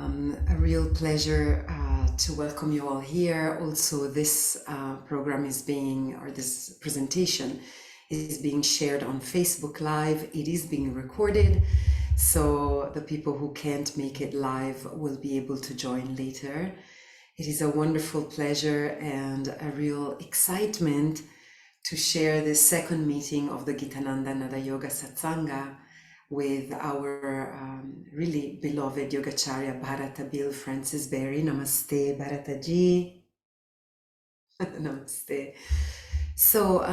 A real pleasure to welcome you all here. Also, this program is being, or this presentation is being shared on Facebook Live. It is being recorded, so the people who can't make it live will be able to join later. It is a wonderful pleasure and a real excitement to share this second meeting of the Gitananda Nada Yoga Satsanga with our really beloved Yogacharya Bharata Bill Francis Berry. Namaste, Bharata ji. Namaste. So,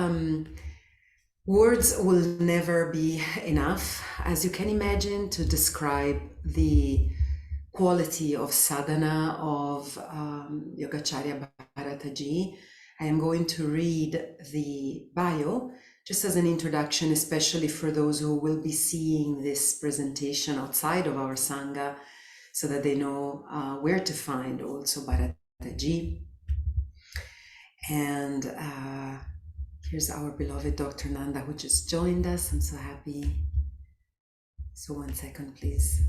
words will never be enough, as you can imagine, to describe the quality of sadhana of Yogacharya Bharata ji. I am going to read the bio just as an introduction, especially for those who will be seeing this presentation outside of our Sangha, so that they know where to find also Bharata ji. And here's our beloved Dr. Nanda, who just joined us. I'm so happy. So 1 second, please.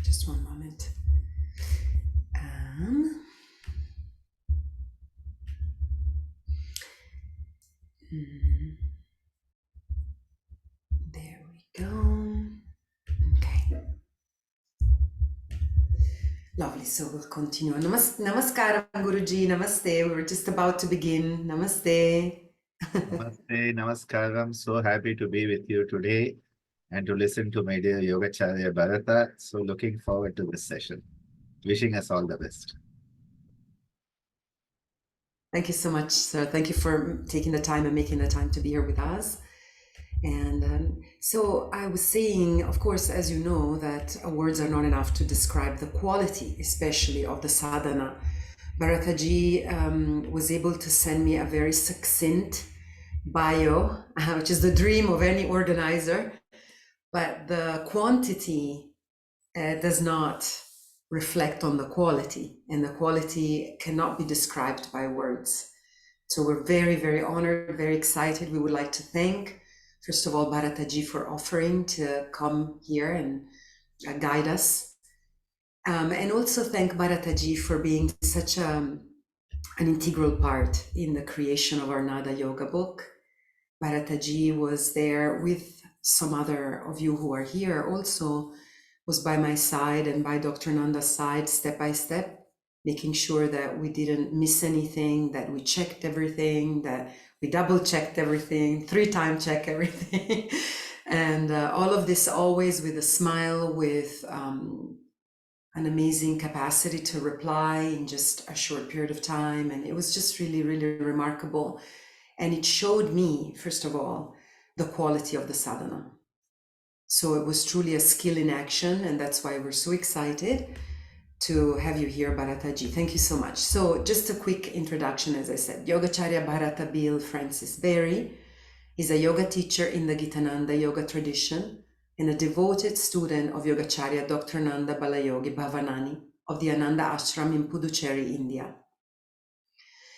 Just 1 moment. There we go. Okay. Lovely. So we'll continue. Namaskaram, Guruji. Namaste. We're just about to begin. Namaste. Namaste, Namaskaram. So happy to be with you today and to listen to my dear Yogacharya Bharata. So looking forward to this session. Wishing us all the best. Thank you so much, sir. Thank you for taking the time and making the time to be here with us. And so I was saying, of course, as you know, that words are not enough to describe the quality, especially of the sadhana. Bharataji was able to send me a very succinct bio, which is the dream of any organizer, but the quantity does not reflect on the quality, and the quality cannot be described by words. So we're very, very honored, very excited. We would like to thank, first of all, Bharataji for offering to come here and guide us. And also thank Bharataji for being such an integral part in the creation of our Nada Yoga book. Bharataji was there with some other of you who are here also, was by my side and by Dr. Nanda's side, step by step, making sure that we didn't miss anything, that we checked everything, that we double checked everything, 3-time check everything. And all of this always with a smile, with an amazing capacity to reply in just a short period of time. And it was just really, really remarkable. And it showed me, first of all, the quality of the sadhana. So it was truly a skill in action, and that's why we're so excited to have you here, Bharataji. Thank you so much. So just a quick introduction, as I said. Yogacharya Bharata Bill Francis Berry is a yoga teacher in the Gitananda Yoga tradition and a devoted student of Yogacharya Dr. Ananda Balayogi Bhavanani of the Ananda Ashram in Puducherry, India.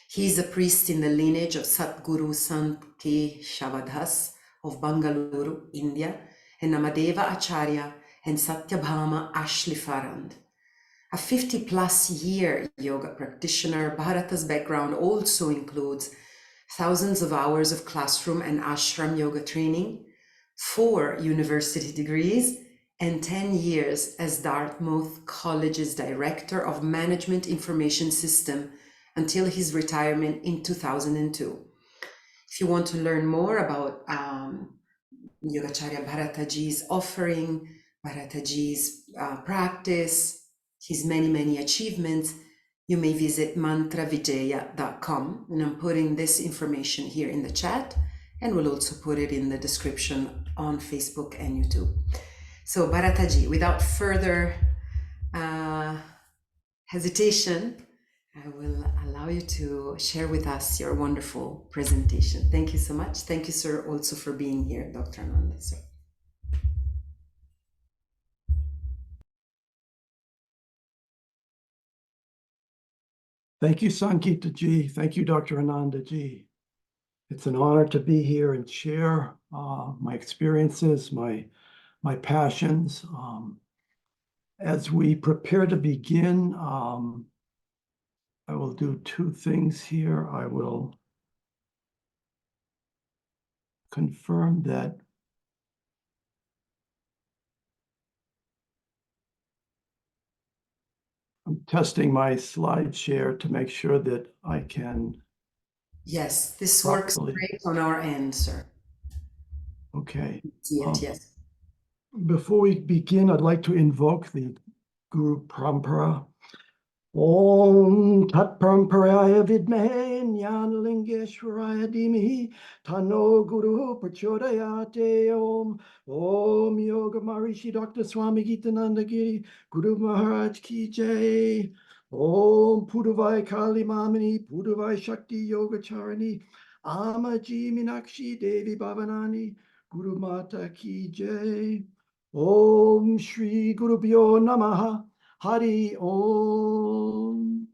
He is a priest in the lineage of Sadguru Sant Keshavadas of Bengaluru, India, and Namadeva Acharya and Satyabhama Ashley-Farrand. A 50-plus year yoga practitioner, Bharata's background also includes thousands of hours of classroom and ashram yoga training, 4 university degrees, and 10 years as Dartmouth College's Director of Management Information System until his retirement in 2002. If you want to learn more about Yogacharya Bharataji's offering, Bharataji's practice, his many, many achievements, you may visit mantravijaya.com. And I'm putting this information here in the chat, and we'll also put it in the description on Facebook and YouTube. So Bharataji, without further hesitation, I will allow you to share with us your wonderful presentation. Thank you so much. Thank you, sir, also for being here, Dr. Ananda, sir. Thank you, Sangeeta ji. Thank you, Dr. Ananda ji. It's an honor to be here and share my experiences, my passions. As we prepare to begin, I will do two things here. I will confirm that I'm testing my slide share to make sure that I can. Yes, this properly. works great on our end, sir. Okay. See it, yes. Before we begin, I'd like to invoke the Guru Parampara. Om Tat Paramparaya Vidmahe Jnanalingeshwaraya Dhimahi Tano Guru Prachodayate Om Yoga Maharishi Dr. Swami Gitananda Giri Guru Maharaj Ki Jai Om Puduvai Kalaimamani Puduvai Shakti Yogacharini Amaji Minakshi Devi Bhavanani Guru Mata Ki Jai Om Shri Guru Bhyo Namaha Hari Om.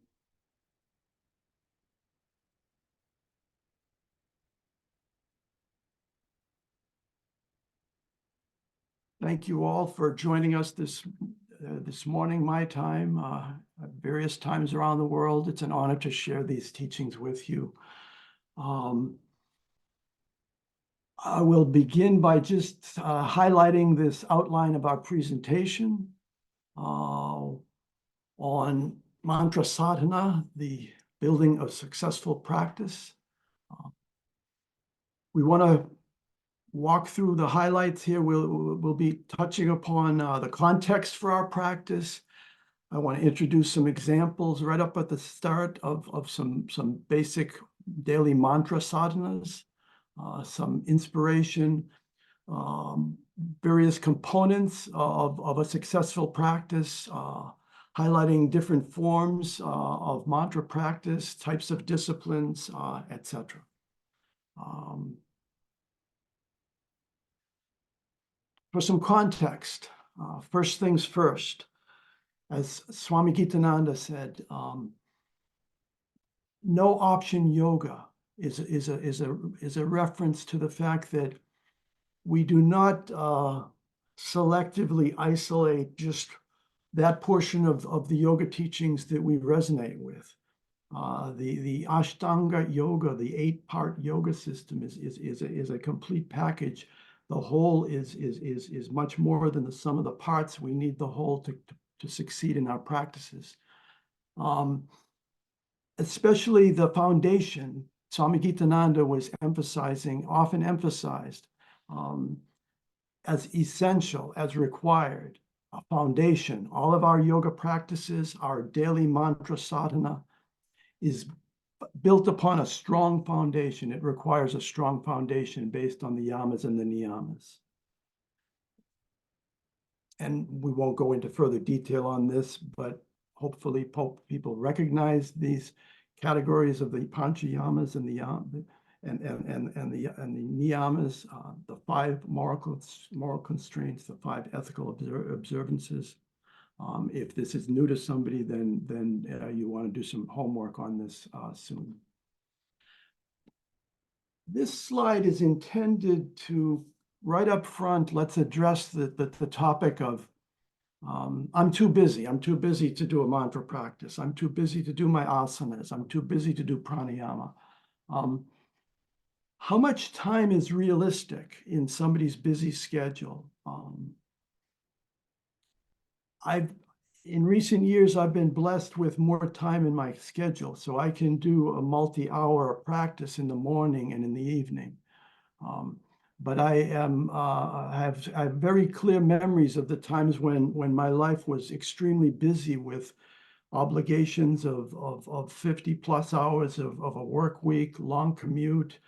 Thank you all for joining us this morning, my time, at various times around the world. It's an honor to share these teachings with you. I will begin by just highlighting this outline of our presentation on mantra sadhana, the building of successful practice. We want to walk through the highlights here. We'll be touching upon the context for our practice. I want to introduce some examples right up at the start of some basic daily mantra sadhanas, some inspiration, various components of a successful practice, highlighting different forms of mantra practice, types of disciplines, etc. For some context, first things first, as Swami Gitananda said, no option yoga is a reference to the fact that we do not selectively isolate just that portion of the yoga teachings that we resonate with. The Ashtanga yoga, the 8-part yoga system is a complete package. The whole is much more than the sum of the parts. We need the whole to succeed in our practices. Especially the foundation, Swami Gitananda was often emphasized as essential, as required, a foundation. All of our yoga practices, our daily mantra sadhana is built upon a strong foundation. It requires a strong foundation based on the yamas and the niyamas. And we won't go into further detail on this, but hopefully people recognize these categories of the panchayamas and the niyamas, the 5 moral constraints, the 5 ethical observances. If this is new to somebody, then you want to do some homework on this soon. This slide is intended to, right up front, let's address the topic of I'm too busy. I'm too busy to do a mantra practice. I'm too busy to do my asanas. I'm too busy to do pranayama. How much time is realistic in somebody's busy schedule? In recent years, I've been blessed with more time in my schedule, so I can do a multi-hour practice in the morning and in the evening. But I have very clear memories of the times when my life was extremely busy with obligations of 50 plus hours of a work week, long commute,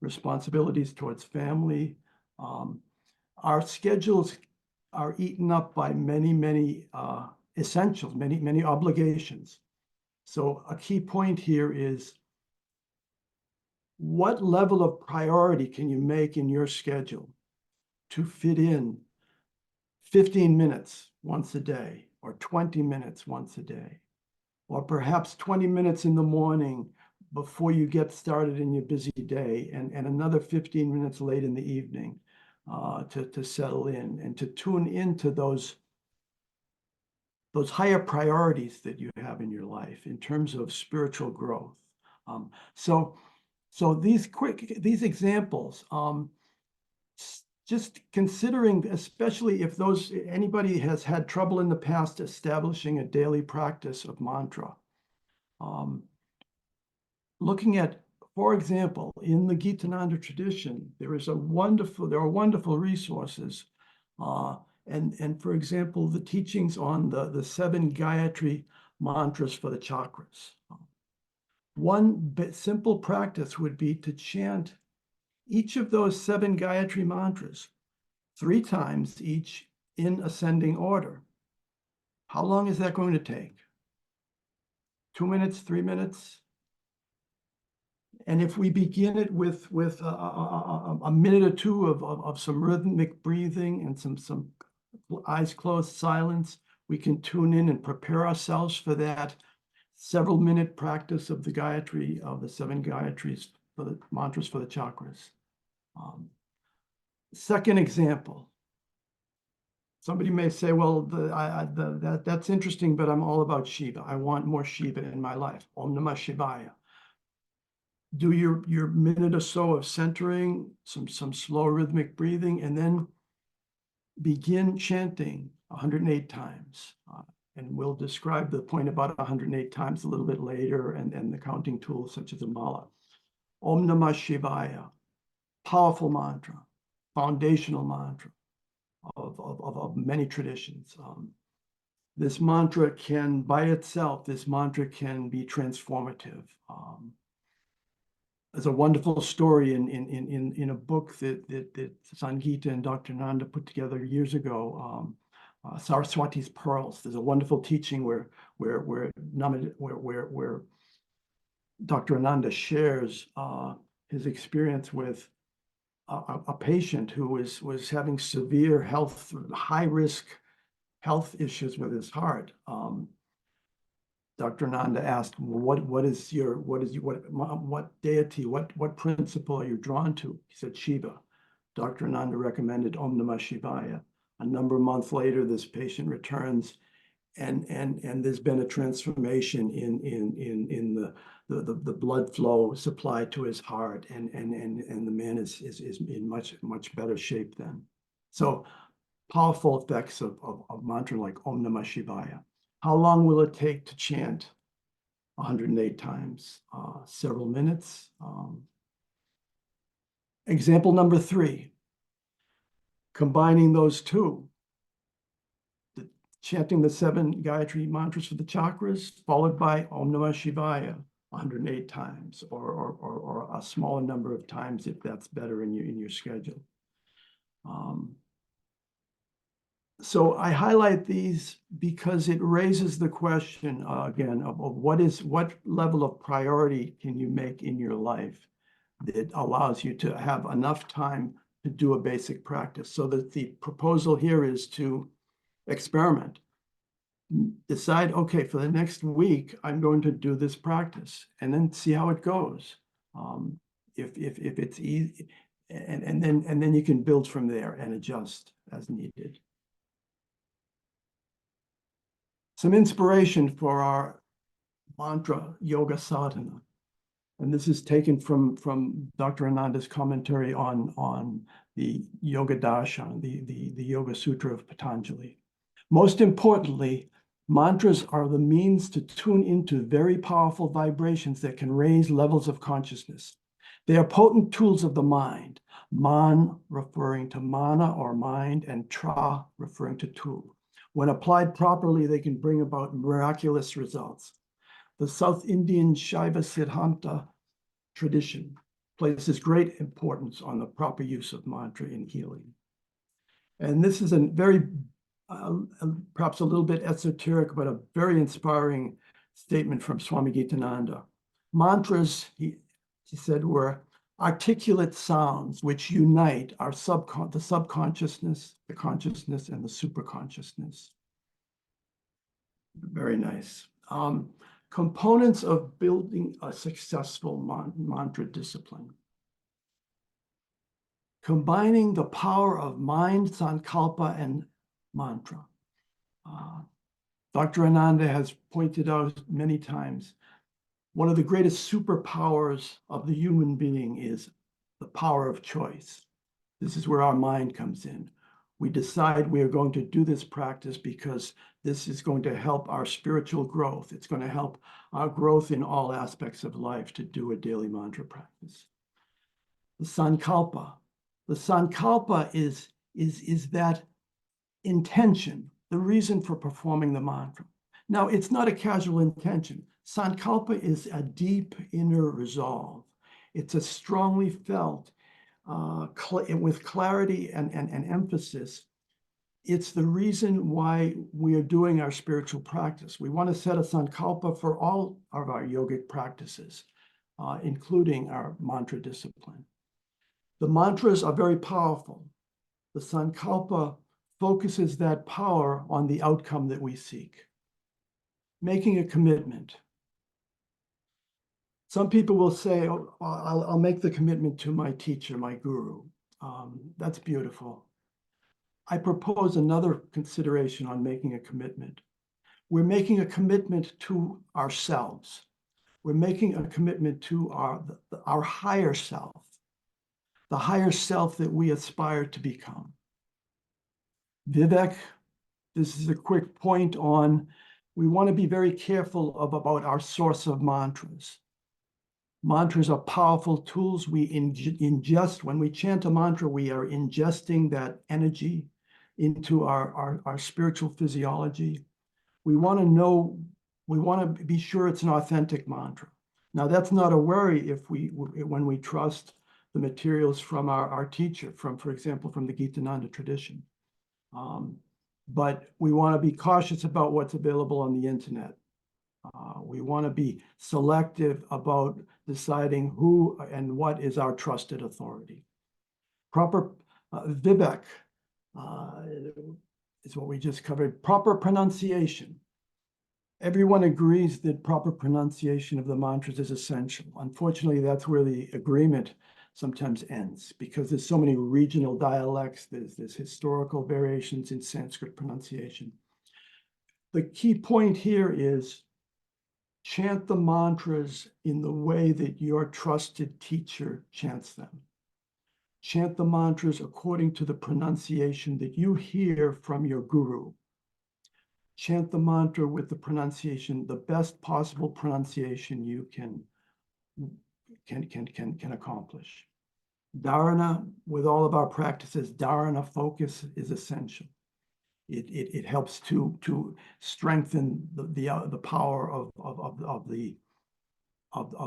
responsibilities towards family. Our schedules are eaten up by many essentials, many obligations. So a key point here is, what level of priority can you make in your schedule to fit in 15 minutes once a day, or 20 minutes once a day, or perhaps 20 minutes in the morning before you get started in your busy day, and another 15 minutes late in the evening to settle in and to tune into those higher priorities that you have in your life in terms of spiritual growth. So these examples, just considering, especially if anybody has had trouble in the past establishing a daily practice of mantra, looking at, for example, in the Gitananda tradition, there are wonderful resources. And for example, the teachings on the 7 Gayatri mantras for the chakras. One simple practice would be to chant each of those 7 Gayatri mantras 3 times each in ascending order. How long is that going to take? 2 minutes, 3 minutes? And if we begin it with a minute or two of some rhythmic breathing and some eyes closed silence, we can tune in and prepare ourselves for that several minute practice of the Gayatri, of the 7 Gayatris for the mantras for the chakras. Second example. Somebody may say, well, that's interesting, but I'm all about Shiva. I want more Shiva in my life. Om Namah Shivaya. Do your minute or so of centering, some slow rhythmic breathing, and then begin chanting 108 times. And we'll describe the point about 108 times a little bit later, and the counting tools such as a mala. Om Namah Shivaya, powerful mantra, foundational mantra of many traditions. This mantra can, by itself, this mantra can be transformative. There's a wonderful story in a book that Sangeeta and Dr. Nanda put together years ago, Saraswati's Pearls. There's a wonderful teaching where Dr. Ananda shares his experience with a patient who was having severe high-risk health issues with his heart. Dr. Nanda asked, what deity, what principle are you drawn to? He said, Shiva. Dr. Nanda recommended Om Namah Shivaya. A number of months later, this patient returns, and there's been a transformation in the blood flow supply to his heart, and the man is in much better shape then. So powerful effects of mantra like Om Namah Shivaya. How long will it take to chant 108 times? Several minutes. Example number 3, combining those two. Chanting the 7 Gayatri mantras for the chakras, followed by Om Namah Shivaya 108 times, or a smaller number of times if that's better in your schedule. So I highlight these because it raises the question again of what level of priority can you make in your life that allows you to have enough time to do a basic practice. So that the proposal here is to experiment. Decide, okay, for the next week, I'm going to do this practice, and then see how it goes. If it's easy, and then you can build from there and adjust as needed. Some inspiration for our mantra yoga sadhana. And this is taken from Dr. Ananda's commentary on the Yoga Darshan, the Yoga Sutra of Patanjali. Most importantly, mantras are the means to tune into very powerful vibrations that can raise levels of consciousness. They are potent tools of the mind, man referring to mana or mind, and tra referring to tool. When applied properly, they can bring about miraculous results. The South Indian Shaiva Siddhanta tradition places great importance on the proper use of mantra in healing. And this is a very, perhaps a little bit esoteric, but a very inspiring statement from Swami Gitananda. Mantras, he said, were articulate sounds which unite the subconsciousness, the consciousness, and the superconsciousness. Very nice. Components of building a successful mantra discipline. Combining the power of mind, sankalpa, and mantra. Dr. Ananda has pointed out many times, one of the greatest superpowers of the human being is the power of choice. This is where our mind comes in. We decide we are going to do this practice because this is going to help our spiritual growth. It's going to help our growth in all aspects of life to do a daily mantra practice. The sankalpa. The sankalpa is that intention, the reason for performing the mantra. Now, it's not a casual intention. Sankalpa is a deep inner resolve. It's a strongly felt, with clarity and emphasis. It's the reason why we are doing our spiritual practice. We want to set a sankalpa for all of our yogic practices, including our mantra discipline. The mantras are very powerful. The sankalpa focuses that power on the outcome that we seek. Making a commitment. Some people will say, oh, I'll make the commitment to my teacher, my guru. That's beautiful. I propose another consideration on making a commitment. We're making a commitment to ourselves. We're making a commitment to our higher self, the higher self that we aspire to become. Vivek, this is a quick point on, we want to be very careful about our source of mantras. Mantras are powerful tools we ingest. When we chant a mantra, we are ingesting that energy into our spiritual physiology. We want to be sure it's an authentic mantra. Now, that's not a worry when we trust the materials from our teacher, for example, from the Gitananda tradition. But we want to be cautious about what's available on the internet. We want to be selective about deciding who and what is our trusted authority. Proper Vivek is what we just covered. Proper pronunciation. Everyone agrees that proper pronunciation of the mantras is essential. Unfortunately, that's where the agreement sometimes ends, because there's so many regional dialects, there's historical variations in Sanskrit pronunciation. The key point here is chant the mantras in the way that your trusted teacher chants them. Chant the mantras according to the pronunciation that you hear from your guru. Chant the mantra with the pronunciation, the best possible pronunciation you can accomplish. Dharana, with all of our practices, dharana focus is essential. It helps to strengthen the power of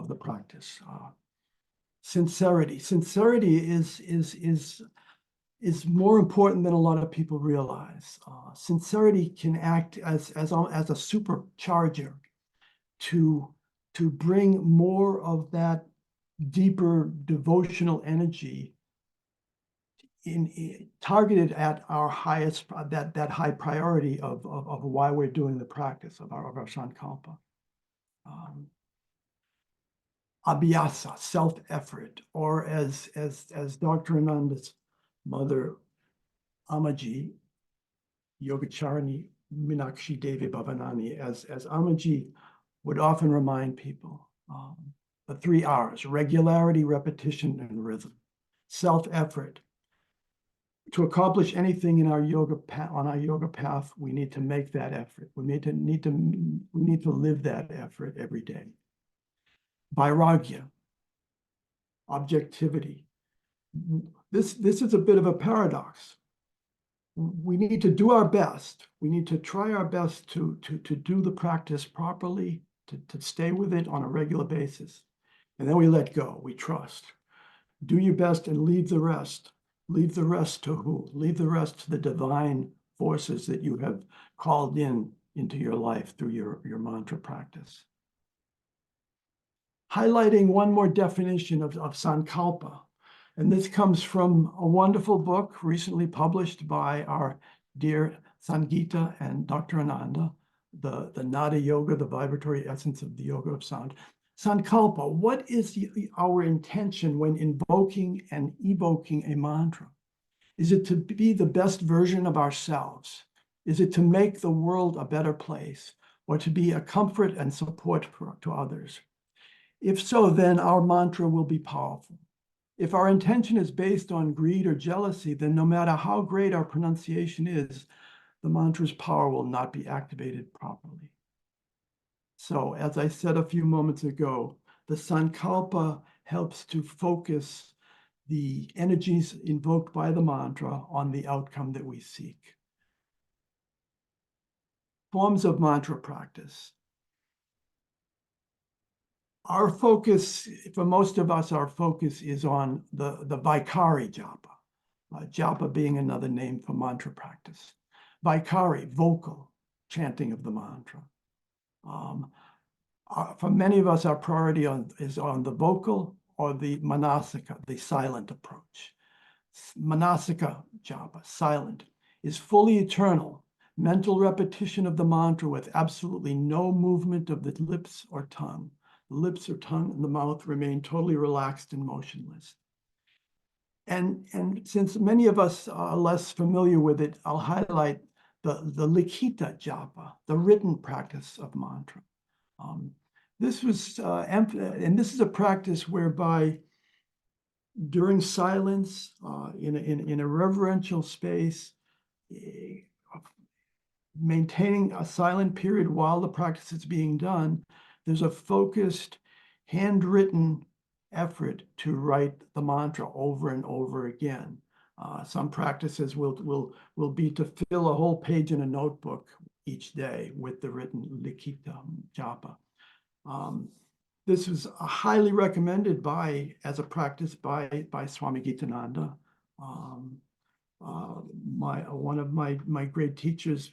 the practice. Sincerity. Sincerity is more important than a lot of people realize. Sincerity can act as a supercharger to bring more of that deeper devotional energy targeted at our highest, that high priority of why we're doing the practice of our sankalpa. Abhyasa, self-effort, or as Dr. Ananda's mother, Amaji, Yogacharini Minakshi Devi Bhavanani, as Amaji would often remind people, the 3 R's: regularity, repetition, and rhythm. Self-effort. To accomplish anything in our yoga on our yoga path, we need to make that effort. We need to live that effort every day. Vairagya, objectivity. This is a bit of a paradox. We need to do our best. We need to try our best to do the practice properly, to stay with it on a regular basis. And then we let go, we trust. Do your best and leave the rest. Leave the rest to who? Leave the rest to the divine forces that you have called into your life through your mantra practice. Highlighting one more definition of sankalpa, and this comes from a wonderful book recently published by our dear Sangeeta and Dr. Ananda, the Nada Yoga, the vibratory essence of the yoga of sound. Sankalpa, what is our intention when invoking and evoking a mantra? Is it to be the best version of ourselves? Is it to make the world a better place, or to be a comfort and support to others? If so, then our mantra will be powerful. If our intention is based on greed or jealousy, then no matter how great our pronunciation is, the mantra's power will not be activated properly. So, as I said a few moments ago, the Sankalpa helps to focus the energies invoked by the mantra on the outcome that we seek. Forms of mantra practice. Our focus, for most of us, our focus is on the Vaikari japa. Japa being another name for mantra practice. Vaikari, vocal, chanting of the mantra. For many of us, our priority is on the vocal or the manasika, the silent approach. Manasika japa, silent, is fully eternal, mental repetition of the mantra with absolutely no movement of the lips or tongue. The lips or tongue and the mouth remain totally relaxed and motionless. And since many of us are less familiar with it, I'll highlight the Likita japa, the written practice of mantra. This was, and this is a practice whereby during silence, in a reverential space, maintaining a silent period while the practice is being done, there's a focused, handwritten effort to write the mantra over and over again. Some practices will be to fill a whole page in a notebook each day with the written Likita japa. This was highly recommended as a practice by Swami Gitananda. One of my great teachers,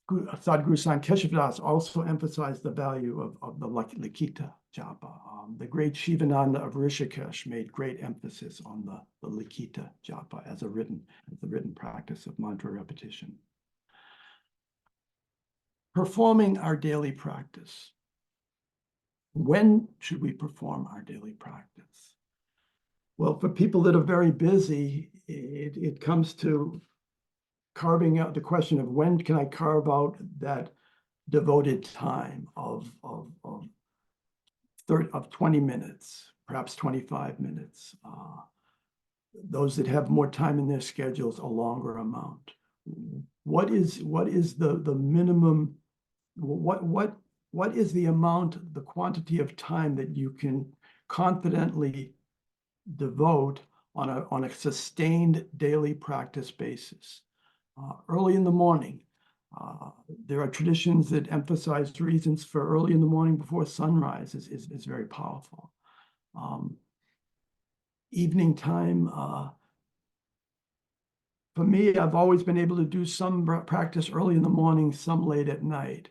Sadguru Sant Keshavadas, also emphasized the value of the Likita japa. The great Shivananda of Rishikesh made great emphasis on the Likita japa as the written practice of mantra repetition. Performing our daily practice. When should we perform our daily practice? Well, for people that are very busy, it comes to carving out the question of when can I carve out that devoted time of 20 minutes, perhaps 25 minutes. Those that have more time in their schedules, a longer amount. What is the minimum? What is the amount, the quantity of time that you can confidently devote on a sustained daily practice basis? Early in the morning, there are traditions that emphasize reasons for early in the morning before sunrise is very powerful. Evening time, for me, I've always been able to do some practice early in the morning, some late at night.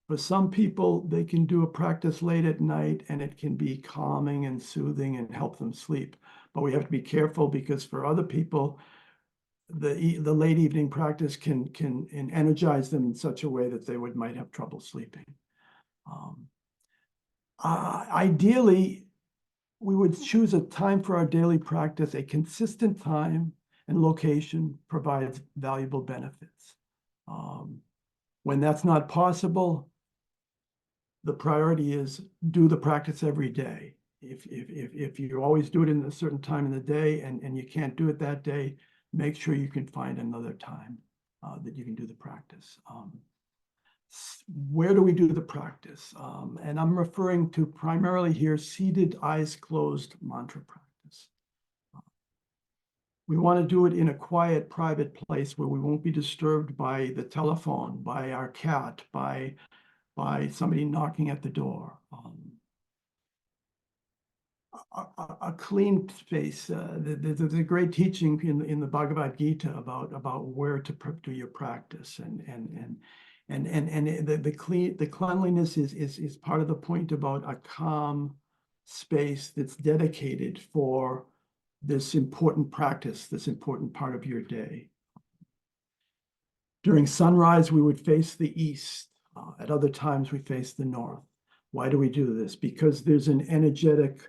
For some people, they can do a practice late at night and it can be calming and soothing and help them sleep. But we have to be careful because for other people, the late evening practice can energize them in such a way that they might have trouble sleeping. Ideally, we would choose a time for our daily practice. A consistent time and location provides valuable benefits. When that's not possible, the priority is do the practice every day. If you always do it in a certain time in the day and you can't do it that day, make sure you can find another time that you can do the practice. Where do we do the practice? And I'm referring to primarily here seated, eyes closed mantra practice. We want to do it in a quiet, private place where we won't be disturbed by the telephone, by our cat, by somebody knocking at the door. A clean space. There's a great teaching in the Bhagavad Gita about where to do your practice, and the cleanliness is part of the point about a calm space that's dedicated for this important practice, this important part of your day. During sunrise, we would face the east. At other times, we face the north. Why do we do this? Because there's an energetic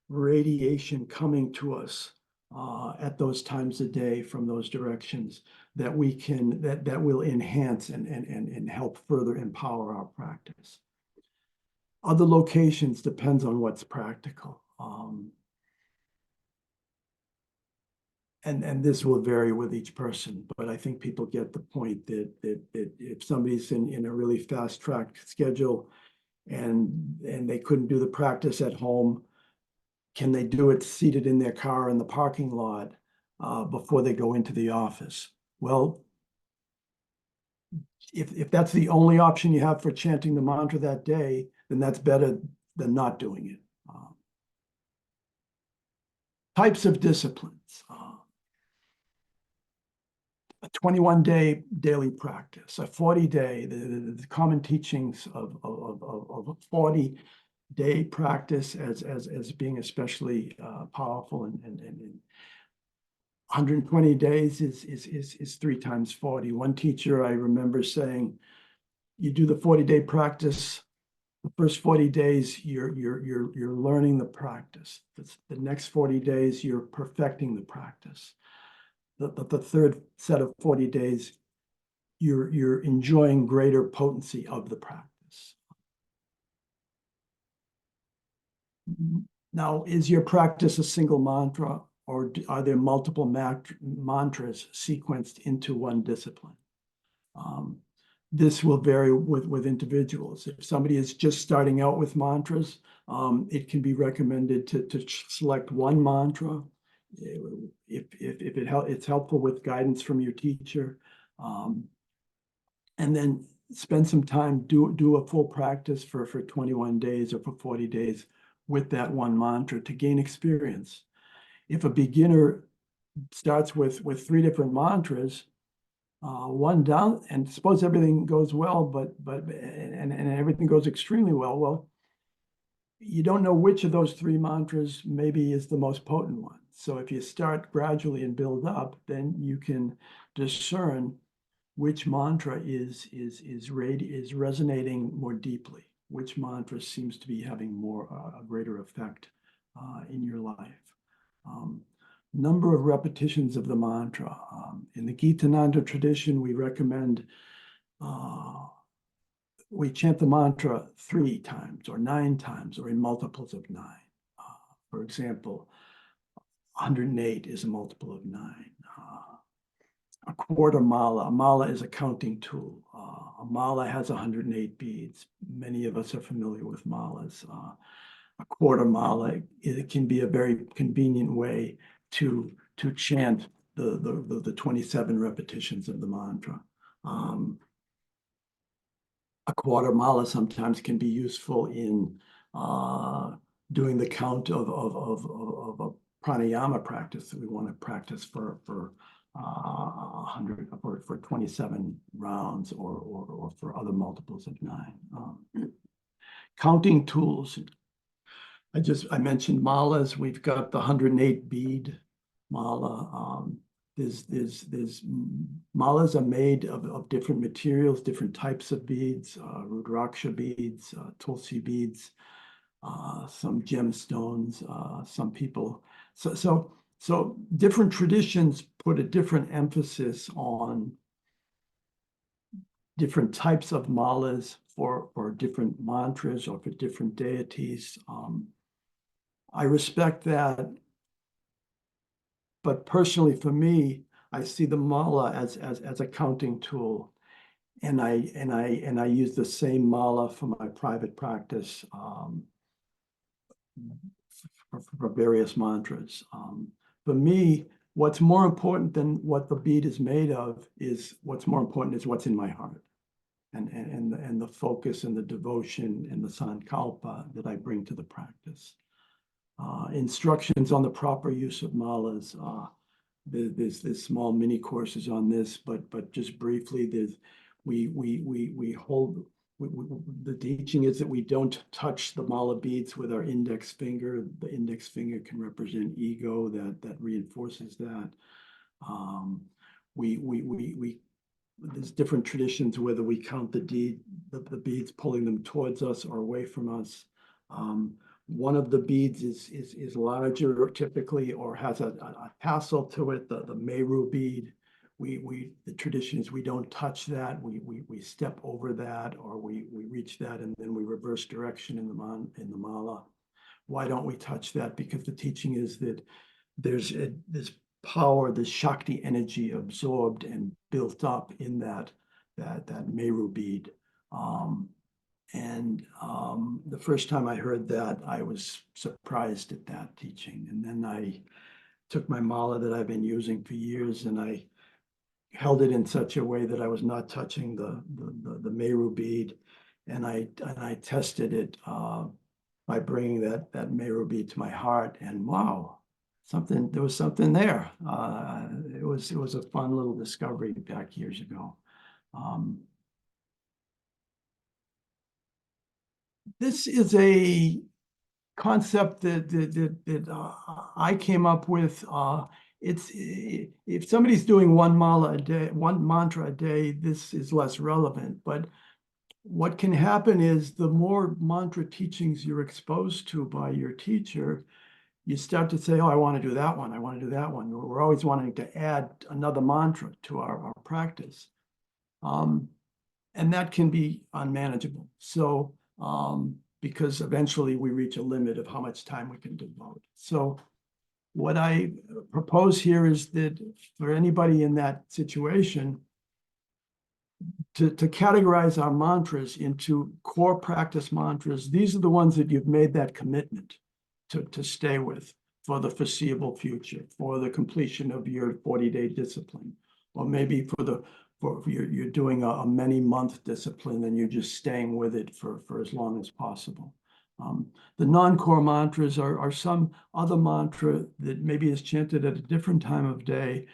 radiation coming to us at those times of day from those directions that we can, that will enhance and help further empower our practice. Other locations depends on what's practical. And this will vary with each person, but I think people get the point that if somebody's in a really fast-track schedule and they couldn't do the practice at home, can they do it seated in their car in the parking lot before they go into the office? Well, if that's the only option you have for chanting the mantra that day, then that's better than not doing it. Types of disciplines. A 21-day daily practice, a 40-day, the common teachings of a 40-day practice as being especially powerful, and 120 days is 3 times 40. One teacher I remember saying, you do the 40-day practice, the first 40 days you're learning the practice. The next 40 days you're perfecting the practice. The third set of 40 days, you're enjoying greater potency of the practice. Now, is your practice a single mantra, or are there multiple mantras sequenced into one discipline? This will vary with individuals. If somebody is just starting out with mantras, it can be recommended to select one mantra. If it's helpful with guidance from your teacher, and then spend some time, do a full practice for 21 days or for 40 days with that one mantra to gain experience. If a beginner starts with 3 different mantras, one down, and suppose everything goes well, and everything goes extremely well, you don't know which of those 3 mantras maybe is the most potent one. So if you start gradually and build up, then you can discern which mantra is resonating more deeply, which mantra seems to be having a greater effect in your life. Number of repetitions of the mantra. In the Gitananda tradition, we recommend we chant the mantra 3 times or 9 times or in multiples of 9. For example, 108 is a multiple of 9. A quarter mala. A mala is a counting tool. A mala has 108 beads. Many of us are familiar with malas. A quarter mala, it can be a very convenient way to chant the 27 repetitions of the mantra. A quarter mala sometimes can be useful in doing the count of a pranayama practice that we want to practice for 100 or for 27 rounds or for other multiples of 9. Counting tools. I mentioned malas. We've got the 108 bead mala. There's malas are made of different materials, different types of beads, rudraksha beads, tulsi beads, some gemstones, some people. So different traditions put a different emphasis on different types of malas for different mantras or for different deities. I respect that, but personally for me, I see the mala as a counting tool, and I use the same mala for my private practice for various mantras. For me, what's more important than what the bead is made of is what's in my heart, and the focus and the devotion and the sankalpa that I bring to the practice. Instructions on the proper use of malas. There's small mini courses on this, but just briefly, we hold. The teaching is that we don't touch the mala beads with our index finger. The index finger can represent ego. That reinforces that. We there's different traditions, whether we count the beads, pulling them towards us or away from us. One of the beads is larger typically, or has a tassel to it, the Meru bead. The tradition is we don't touch that. We step over that, or we reach that, and then we reverse direction in the mala. Why don't we touch that? Because the teaching is that there's this power, this Shakti energy absorbed and built up in that Meru bead. The first time I heard that, I was surprised at that teaching. And then I took my mala that I've been using for years, and I held it in such a way that I was not touching the Meru bead. And I tested it by bringing that Meru bead to my heart, and wow, there was something there. It was a fun little discovery back years ago. This is a concept that I came up with. If somebody's doing one mala a day, one mantra a day, this is less relevant. But what can happen is the more mantra teachings you're exposed to by your teacher, you start to say, oh, I want to do that one. I want to do that one. We're always wanting to add another mantra to our practice. And that can be unmanageable. So, because eventually we reach a limit of how much time we can devote. So what I propose here is that for anybody in that situation, to categorize our mantras into core practice mantras. These are the ones that you've made that commitment to stay with for the foreseeable future, for the completion of your 40-day discipline, or maybe you're doing a many-month discipline and you're just staying with it for as long as possible. The non-core mantras are some other mantra that maybe is chanted at a different time of day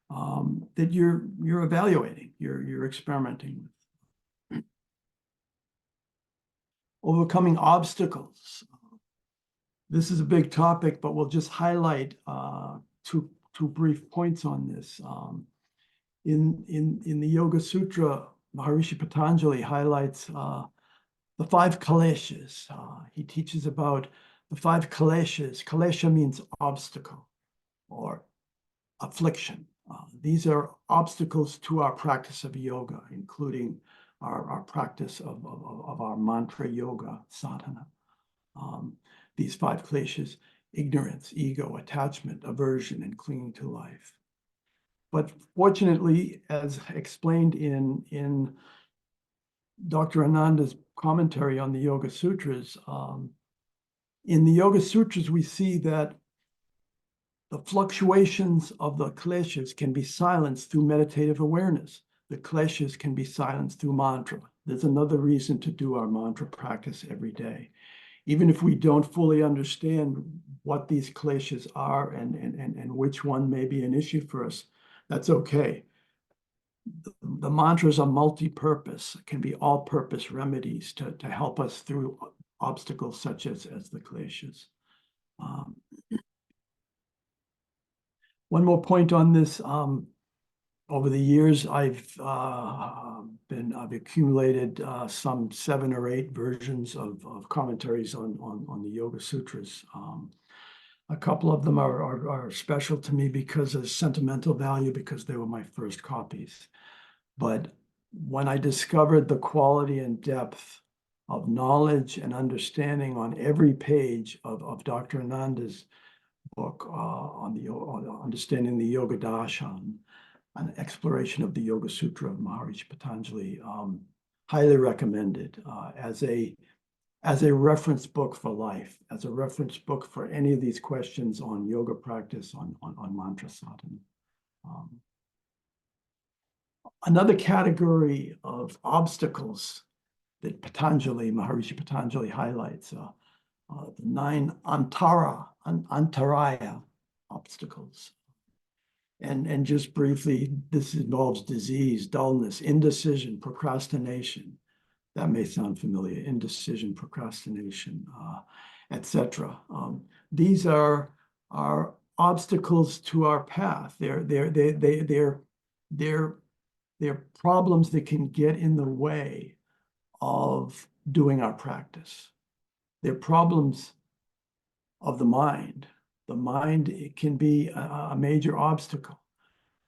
that you're evaluating, you're experimenting with. Overcoming obstacles. This is a big topic, but we'll just highlight two brief points on this. In the Yoga Sutra, Maharishi Patanjali highlights the 5 kaleshas. He teaches about the 5 kaleshas. Kalesha means obstacle or affliction. These are obstacles to our practice of yoga, including our practice of our mantra yoga sadhana. These 5 kleshas: ignorance, ego, attachment, aversion, and clinging to life. But fortunately, as explained in Dr. Ananda's commentary on the Yoga Sutras, in the Yoga Sutras, we see that the fluctuations of the kleshas can be silenced through meditative awareness. The kleshas can be silenced through mantra. There's another reason to do our mantra practice every day. Even if we don't fully understand what these kleshas are and which one may be an issue for us, that's okay. The mantras are multi-purpose, can be all-purpose remedies to help us through obstacles such as the kleshas. One more point on this. Over the years, I've accumulated some 7 or 8 versions of commentaries on the Yoga Sutras. A couple of them are special to me because of sentimental value, because they were my first copies. But when I discovered the quality and depth of knowledge and understanding on every page of Dr. Ananda's book on understanding the Yoga Darshan, an exploration of the Yoga Sutra of Maharishi Patanjali, highly recommended as a reference book for life, as a reference book for any of these questions on yoga practice, on mantra sadhana. Another category of obstacles that Maharishi Patanjali highlights, the 9 antaraya obstacles. And just briefly, this involves disease, dullness, indecision, procrastination. That may sound familiar: indecision, procrastination, etc. These are obstacles to our path. They're They're problems that can get in the way of doing our practice. They're problems of the mind. The mind, it can be a major obstacle.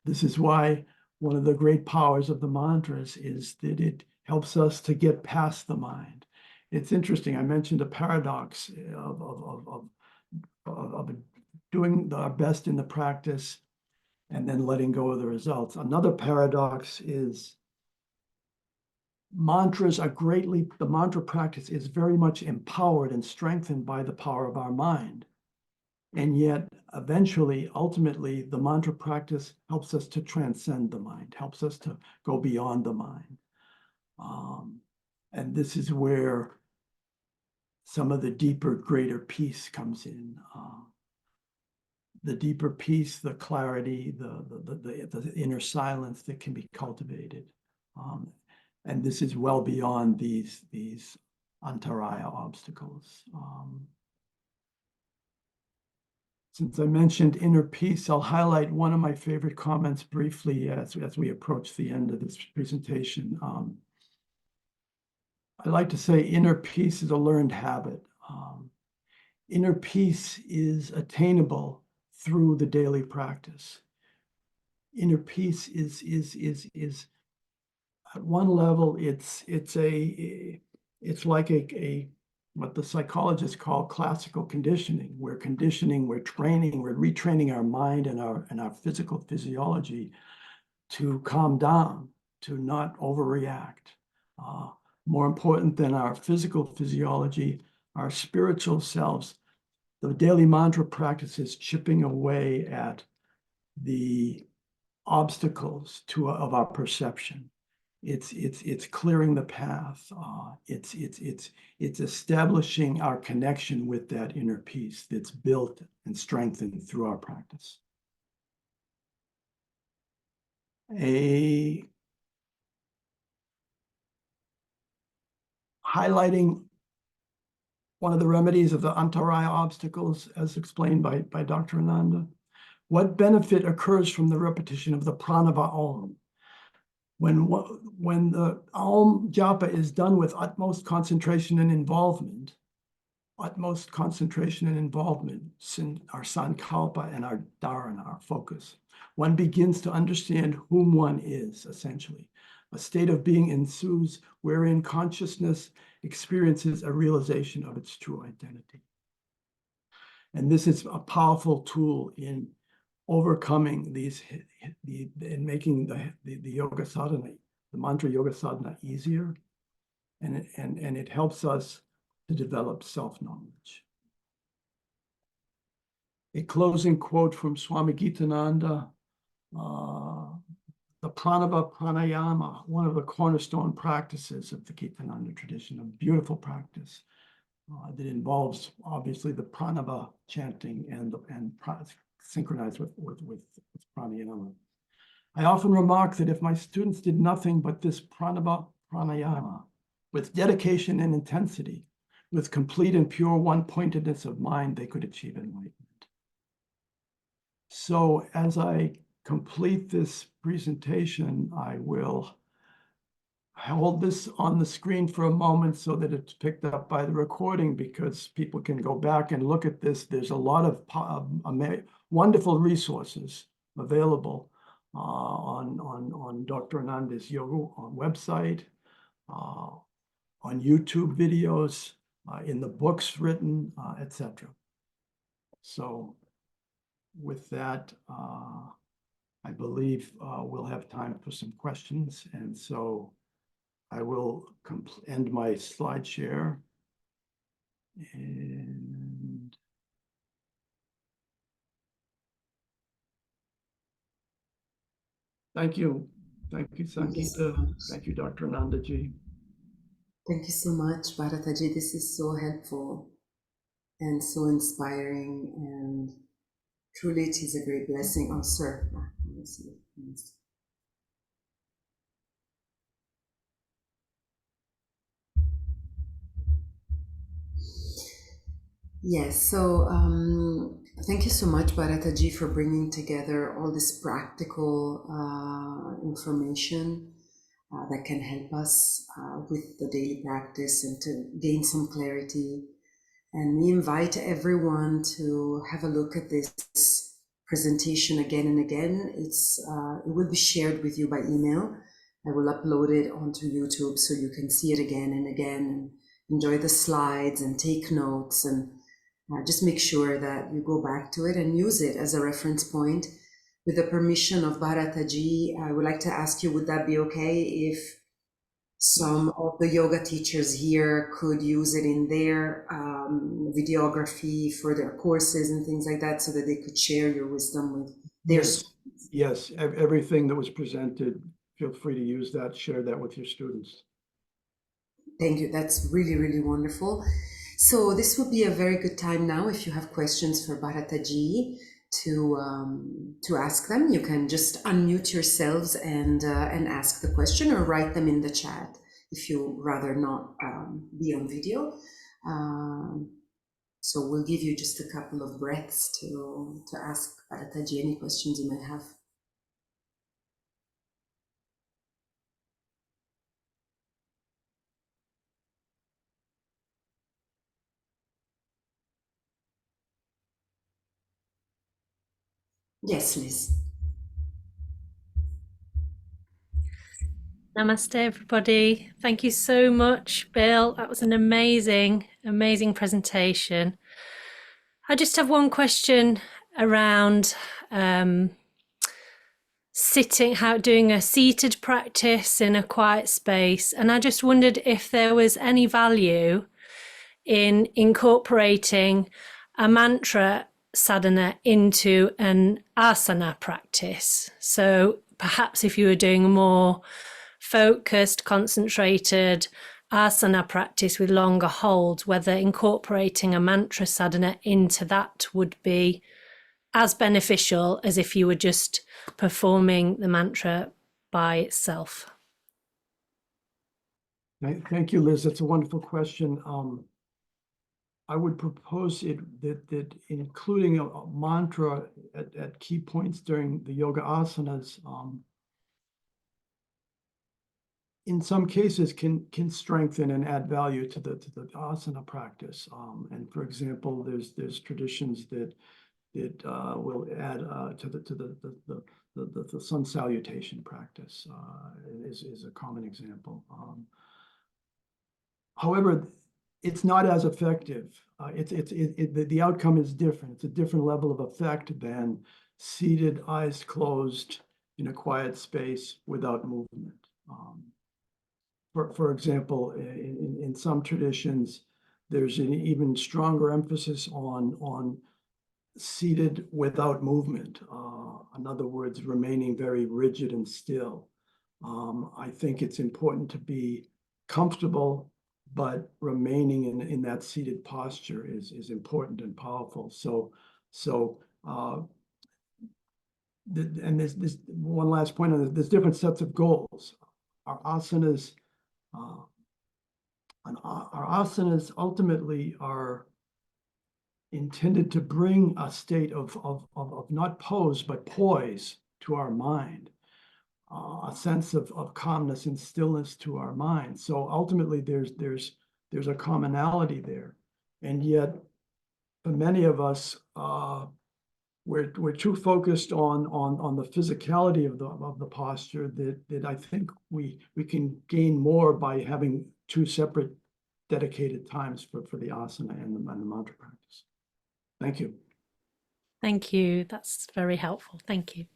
This is why one of the great powers of the mantras is that it helps us to get past the mind. It's interesting. I mentioned a paradox of doing our best in the practice and then letting go of the results. Another paradox is the mantra practice is very much empowered and strengthened by the power of our mind. And yet, eventually, ultimately, the mantra practice helps us to transcend the mind, helps us to go beyond the mind. And this is where some of the deeper, greater peace comes in. The deeper peace, the clarity, the inner silence that can be cultivated. And this is well beyond these antaraya obstacles. Since I mentioned inner peace, I'll highlight one of my favorite comments briefly as we approach the end of this presentation. I like to say inner peace is a learned habit. Inner peace is attainable through the daily practice. Inner peace is at one level, it's like a what the psychologists call classical conditioning. We're conditioning, we're training, we're retraining our mind and our physical physiology to calm down, to not overreact. More important than our physical physiology, our spiritual selves. The daily mantra practice is chipping away at the obstacles of our perception. It's clearing the path. It's establishing our connection with that inner peace that's built and strengthened through our practice. Highlighting one of the remedies of the antaraya obstacles, as explained by Dr. Ananda. What benefit occurs from the repetition of the pranava Om? When the Om japa is done with utmost concentration and involvement, our sankalpa and our dharana, our focus, one begins to understand whom one is, essentially. A state of being ensues wherein consciousness experiences a realization of its true identity. And this is a powerful tool in overcoming in making the yoga sadhana, the mantra yoga sadhana easier. And it helps us to develop self-knowledge. A closing quote from Swami Gitananda, the pranava pranayama, one of the cornerstone practices of the Gitananda tradition, a beautiful practice that involves obviously the pranava chanting and synchronized with pranayama. I often remark that if my students did nothing but this pranava pranayama with dedication and intensity, with complete and pure one-pointedness of mind, they could achieve enlightenment. So as I complete this presentation, I will hold this on the screen for a moment so that it's picked up by the recording, because people can go back and look at this. There's a lot of wonderful resources available on Dr. Ananda's yoga website, on YouTube videos, in the books written, etc. So with that, I believe we'll have time for some questions. And so I will end my slide share. And thank you. Thank you, Sangeeta. Thank you, Dr. Anandaji. Thank you so much, Bharataji. This is so helpful and so inspiring, and truly it is a great blessing. Oh, sir. Yes, so Thank you so much, Bharataji, for bringing together all this practical information that can help us with the daily practice and to gain some clarity. And we invite everyone to have a look at this presentation again and again. It will be shared with you by email. I will upload it onto YouTube so you can see it again and again and enjoy the slides and take notes, and just make sure that you go back to it and use it as a reference point. With the permission of Bharataji, I would like to ask you, would that be okay if some of the yoga teachers here could use it in their videography for their courses and things like that, so that they could share your wisdom with their students? Yes, everything that was presented, feel free to use that, share that with your students. Thank you. That's really, really wonderful. So this would be a very good time now, if you have questions for Bharataji, to ask them. You can just unmute yourselves and ask the question, or write them in the chat if you rather not be on video. So we'll give you just a couple of breaths to ask Bharataji any questions you might have. Yes, Liz. Namaste, everybody. Thank you so much, Bill. That was an amazing, amazing presentation. I just have one question around doing a seated practice in a quiet space. And I just wondered if there was any value in incorporating a mantra sadhana into an asana practice. So perhaps if you were doing a more focused, concentrated asana practice with longer holds, whether incorporating a mantra sadhana into that would be as beneficial as if you were just performing the mantra by itself. Thank you, Liz. That's a wonderful question. I would propose that including a mantra at key points during the yoga asanas, in some cases can strengthen and add value to the asana practice. And for example, there's traditions that will add to the sun salutation practice is a common example. However, it's not as effective. The outcome is different. It's a different level of effect than seated, eyes closed in a quiet space without movement. For example, in some traditions, there's an even stronger emphasis on seated without movement. In other words, remaining very rigid and still. I think it's important to be comfortable, but remaining in that seated posture is important and powerful. And there's one last point on this. There's different sets of goals. Our asanas ultimately are intended to bring a state of not pose, but poise to our mind, a sense of calmness and stillness to our mind. So ultimately, there's a commonality there, and yet for many of us, we're too focused on the physicality of the posture that I think we can gain more by having two separate dedicated times for the asana and the mantra practice. Thank you. Thank you. That's very helpful. Thank you.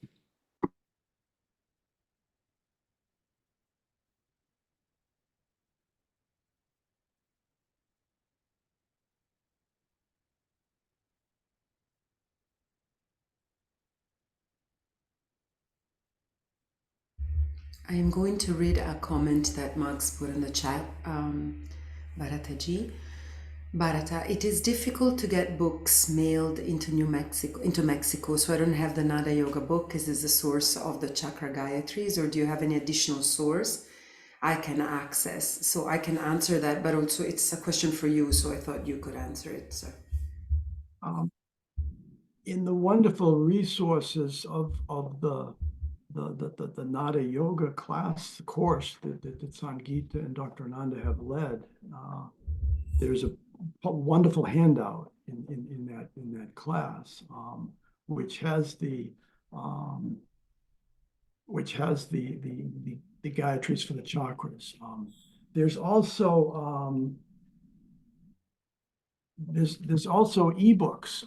I am going to read a comment that Max put in the chat, Bharataji. Bharata, it is difficult to get books mailed into Mexico, so I don't have the Nada Yoga book. Is this the source of the Chakra Gayatris, or do you have any additional source I can access? So I can answer that, but also it's a question for you, so I thought you could answer it, sir. in the wonderful resources of the Nada Yoga class course that Sangeeta and Dr. Ananda have led, there's a wonderful handout in that class, which has the Gayatris for the chakras. There's also there's also ebooks.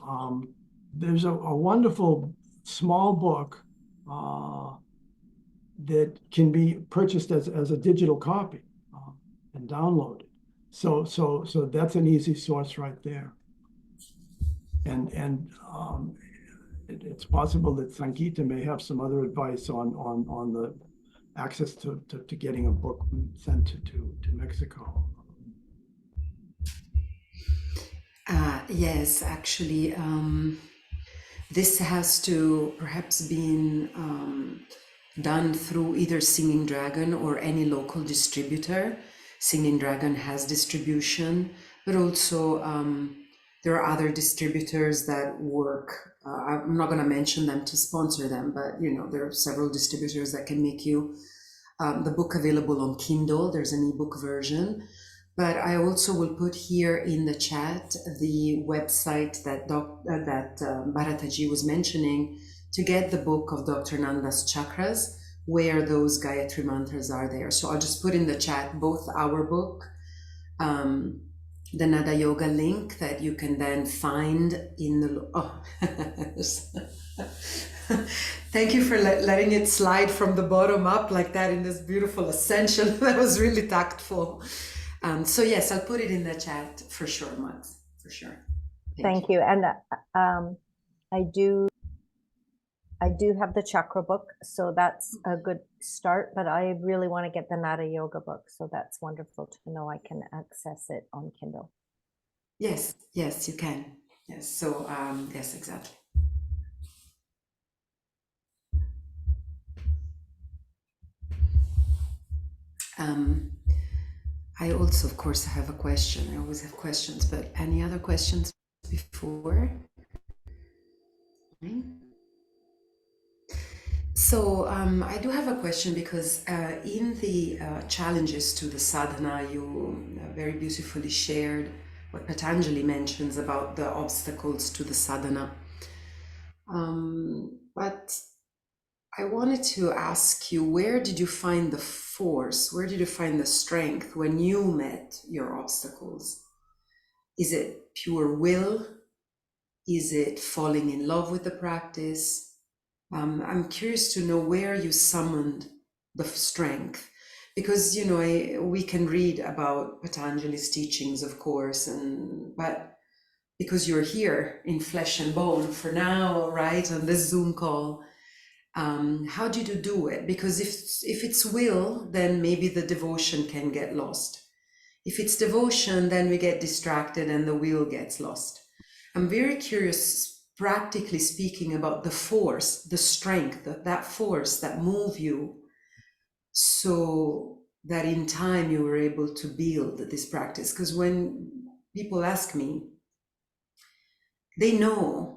There's a wonderful small book that can be purchased as a digital copy and downloaded. So that's an easy source right there. And it's possible that Sangeeta may have some other advice on the access to getting a book sent to Mexico. Yes, actually, this has to perhaps been done through either Singing Dragon or any local distributor. Singing Dragon has distribution, but also there are other distributors that work. I'm not going to mention them to sponsor them, but there are several distributors that can make you the book available on Kindle. There's an ebook version. But I also will put here in the chat the website that Bharataji was mentioning to get the book of Dr. Nanda's Chakras, where those Gayatri mantras are there. So I'll just put in the chat both our book, the Nada Yoga link that you can then find in the... Thank you for letting it slide from the bottom up like that in this beautiful ascension. That was really tactful. So yes, I'll put it in the chat for sure, Max, for sure. Thank you. And I do have the chakra book, so that's a good start, but I really want to get the Nada Yoga book. So that's wonderful to know I can access it on Kindle. Yes, you can. Yes, so yes, exactly. I also, of course, have a question. I always have questions, but any other questions before? So I do have a question because in the challenges to the sadhana, you very beautifully shared what Patanjali mentions about the obstacles to the sadhana. But I wanted to ask you, where did you find the force? Where did you find the strength when you met your obstacles? Is it pure will? Is it falling in love with the practice? I'm curious to know where you summoned the strength, because we can read about Patanjali's teachings, of course, but because you're here in flesh and bone for now, right, on this Zoom call. How did you do it? Because if it's will, then maybe the devotion can get lost. If it's devotion, then we get distracted and the will gets lost. I'm very curious, practically speaking, about the force, the strength, that force that move you so that in time you were able to build this practice. Because when people ask me, they know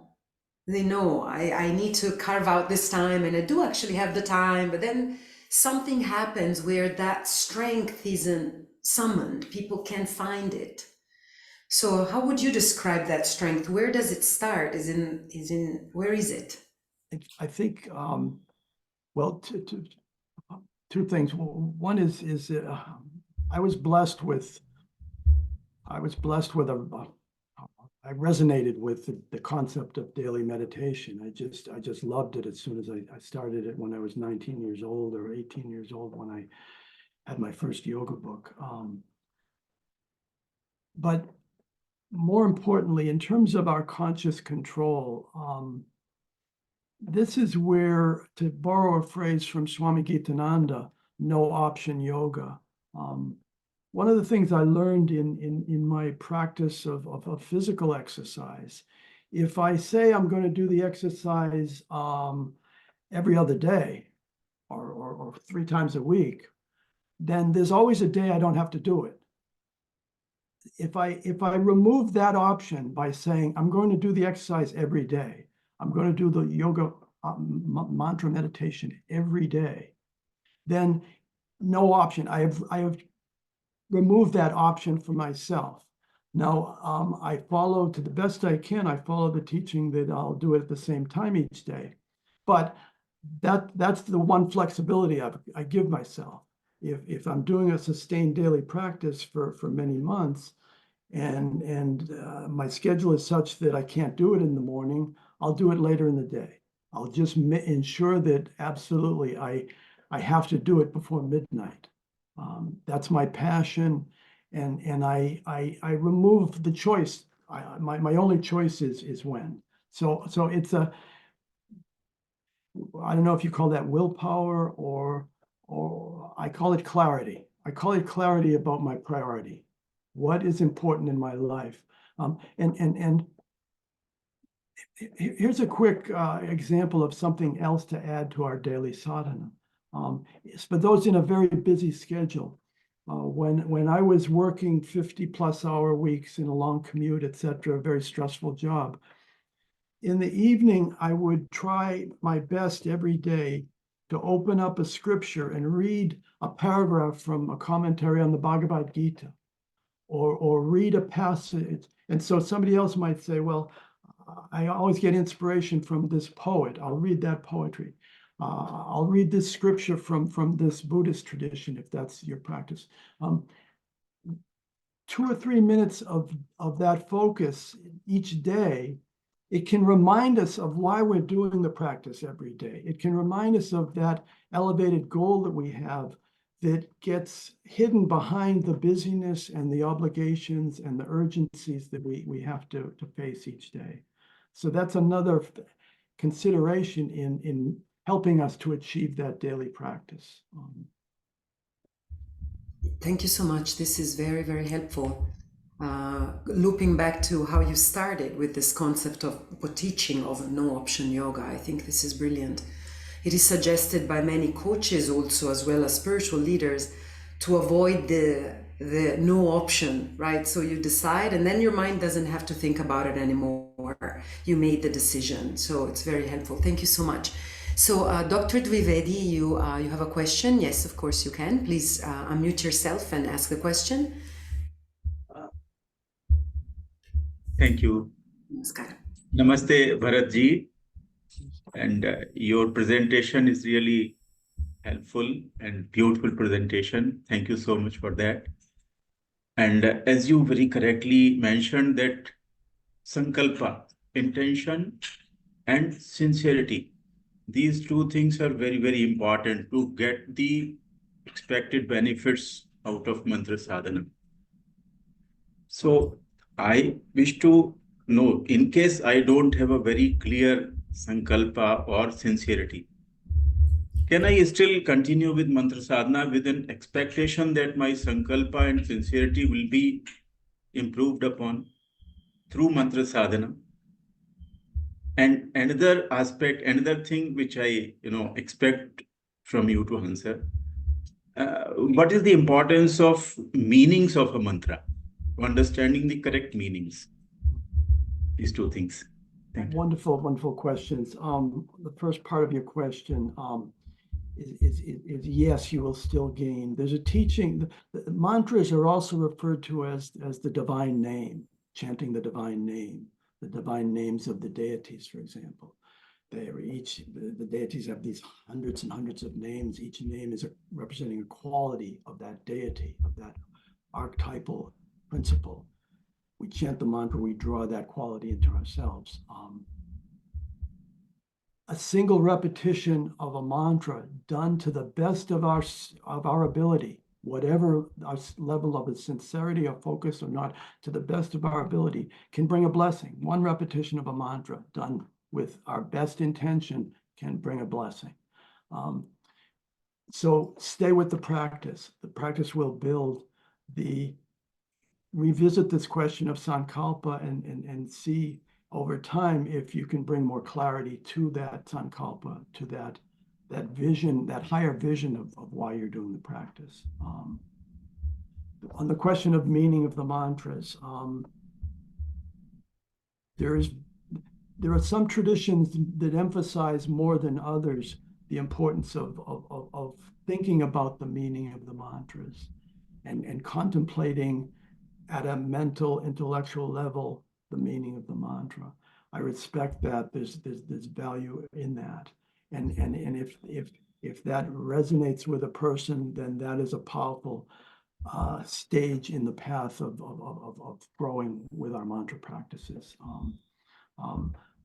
I need to carve out this time, and I do actually have the time, but then something happens where that strength isn't summoned. People can't find it. So how would you describe that strength? Where does it start? Where is it? I think, well, two things. One is I was blessed with I resonated with the concept of daily meditation. I just loved it as soon as I started it when I was 19 years old or 18 years old when I had my first yoga book. But more importantly, in terms of our conscious control, this is where, to borrow a phrase from Swami Gitananda, no option yoga. One of the things I learned in my practice of physical exercise, if I say I'm going to do the exercise every other day or 3 times a week, then there's always a day I don't have to do it. If I remove that option by saying I'm going to do the exercise every day, I'm going to do the yoga mantra meditation every day, then no option. I have removed that option for myself. Now, I follow, to the best I can, I follow the teaching that I'll do it at the same time each day. But that's the one flexibility I give myself. If I'm doing a sustained daily practice for many months, and my schedule is such that I can't do it in the morning, I'll do it later in the day. I'll just ensure that absolutely I have to do it before midnight. That's my passion, and I remove the choice. My only choice is when. So it's a, I don't know if you call that willpower or I call it clarity. I call it clarity about my priority. What is important in my life? And here's a quick example of something else to add to our daily sadhana. For those in a very busy schedule, when I was working 50+ hour weeks in a long commute, etc., a very stressful job, in the evening, I would try my best every day to open up a scripture and read a paragraph from a commentary on the Bhagavad Gita, or read a passage. And so somebody else might say, well, I always get inspiration from this poet. I'll read that poetry. I'll read this scripture from this Buddhist tradition, if that's your practice. 2 or 3 minutes of that focus each day, it can remind us of why we're doing the practice every day. It can remind us of that elevated goal that we have that gets hidden behind the busyness and the obligations and the urgencies that we have to face each day. So that's another consideration in helping us to achieve that daily practice. Thank you so much. This is very, very helpful. Looping back to how you started with this concept of teaching of no option yoga, I think this is brilliant. It is suggested by many coaches also, as well as spiritual leaders, to avoid the no option, right? So you decide, and then your mind doesn't have to think about it anymore. You made the decision. So it's very helpful. Thank you so much. So Dr. Dwivedi, you have a question? Yes, of course you can. Please unmute yourself and ask the question. Thank you. Namaskar. Namaste, Bharatji. And your presentation is really helpful and beautiful presentation. Thank you so much for that. And as you very correctly mentioned that sankalpa, intention and sincerity, these two things are very, very important to get the expected benefits out of mantra sadhana. So I wish to know, in case I don't have a very clear sankalpa or sincerity, can I still continue with mantra sadhana with an expectation that my sankalpa and sincerity will be improved upon through mantra sadhana? And another aspect, another thing which I expect from you to answer, what is the importance of meanings of a mantra? Understanding the correct meanings. These two things. Thank you. Wonderful, wonderful questions. The first part of your question is yes, you will still gain. There's a teaching. The mantras are also referred to as the divine name, chanting the divine name, the divine names of the deities, for example. They are each, the deities have these hundreds and hundreds of names. Each name is representing a quality of that deity, of that archetypal principle. We chant the mantra, we draw that quality into ourselves. A single repetition of a mantra done to the best of our ability, whatever our level of sincerity or focus or not, to the best of our ability, can bring a blessing. One repetition of a mantra done with our best intention can bring a blessing. So stay with the practice. The practice will build revisit this question of sankalpa and see over time if you can bring more clarity to that sankalpa, to that vision, that higher vision of why you're doing the practice. On the question of meaning of the mantras, there are some traditions that emphasize more than others the importance of thinking about the meaning of the mantras and contemplating at a mental, intellectual level the meaning of the mantra. I respect that. There's value in that, and if that resonates with a person, then that is a powerful stage in the path of growing with our mantra practices.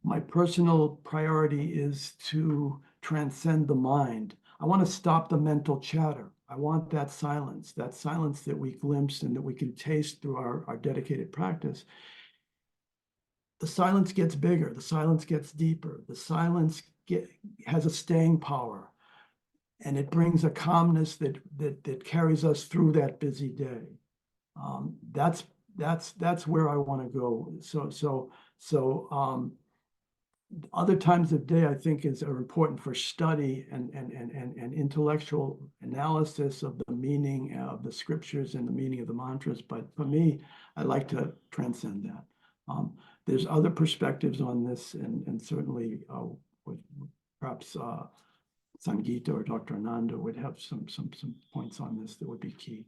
My personal priority is to transcend the mind. I want to stop the mental chatter. I want that silence that we glimpse and that we can taste through our dedicated practice. The silence gets bigger, the silence gets deeper, the silence has a staying power, and it brings a calmness that carries us through that busy day. That's where I want to go. So other times of day, I think, are important for study and intellectual analysis of the meaning of the scriptures and the meaning of the mantras. But for me, I like to transcend that. There's other perspectives on this, and certainly perhaps Sangeeta or Dr. Ananda would have some points on this that would be key.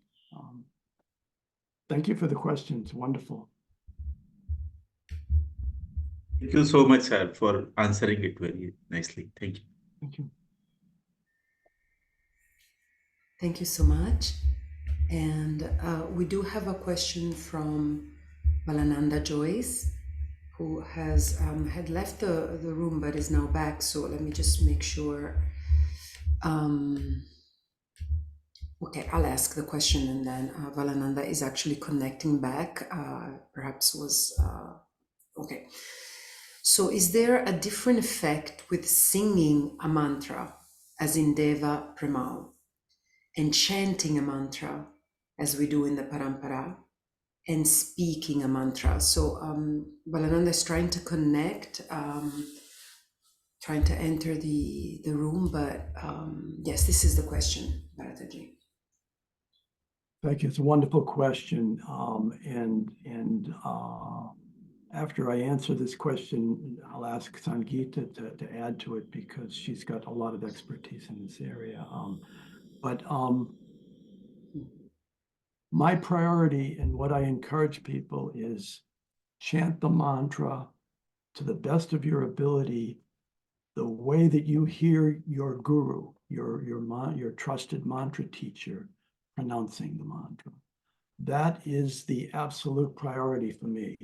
Thank you for the questions. Wonderful. Thank you so much, sir, for answering it very nicely. Thank you. Thank you. Thank you so much. And we do have a question from Balananda Joyce, who has had left the room but is now back. So let me just make sure. Okay, I'll ask the question, and then Balananda is actually connecting back. Perhaps was okay. So is there a different effect with singing a mantra, as in Deva Premal, and chanting a mantra, as we do in the Parampara, and speaking a mantra? So Balananda is trying to connect, trying to enter the room, but yes, this is the question, Bharataji. Thank you. It's a wonderful question. After I answer this question, I'll ask Sangeeta to add to it, because she's got a lot of expertise in this area. My priority and what I encourage people is chant the mantra to the best of your ability, the way that you hear your guru, your trusted mantra teacher pronouncing the mantra. That is the absolute priority for me.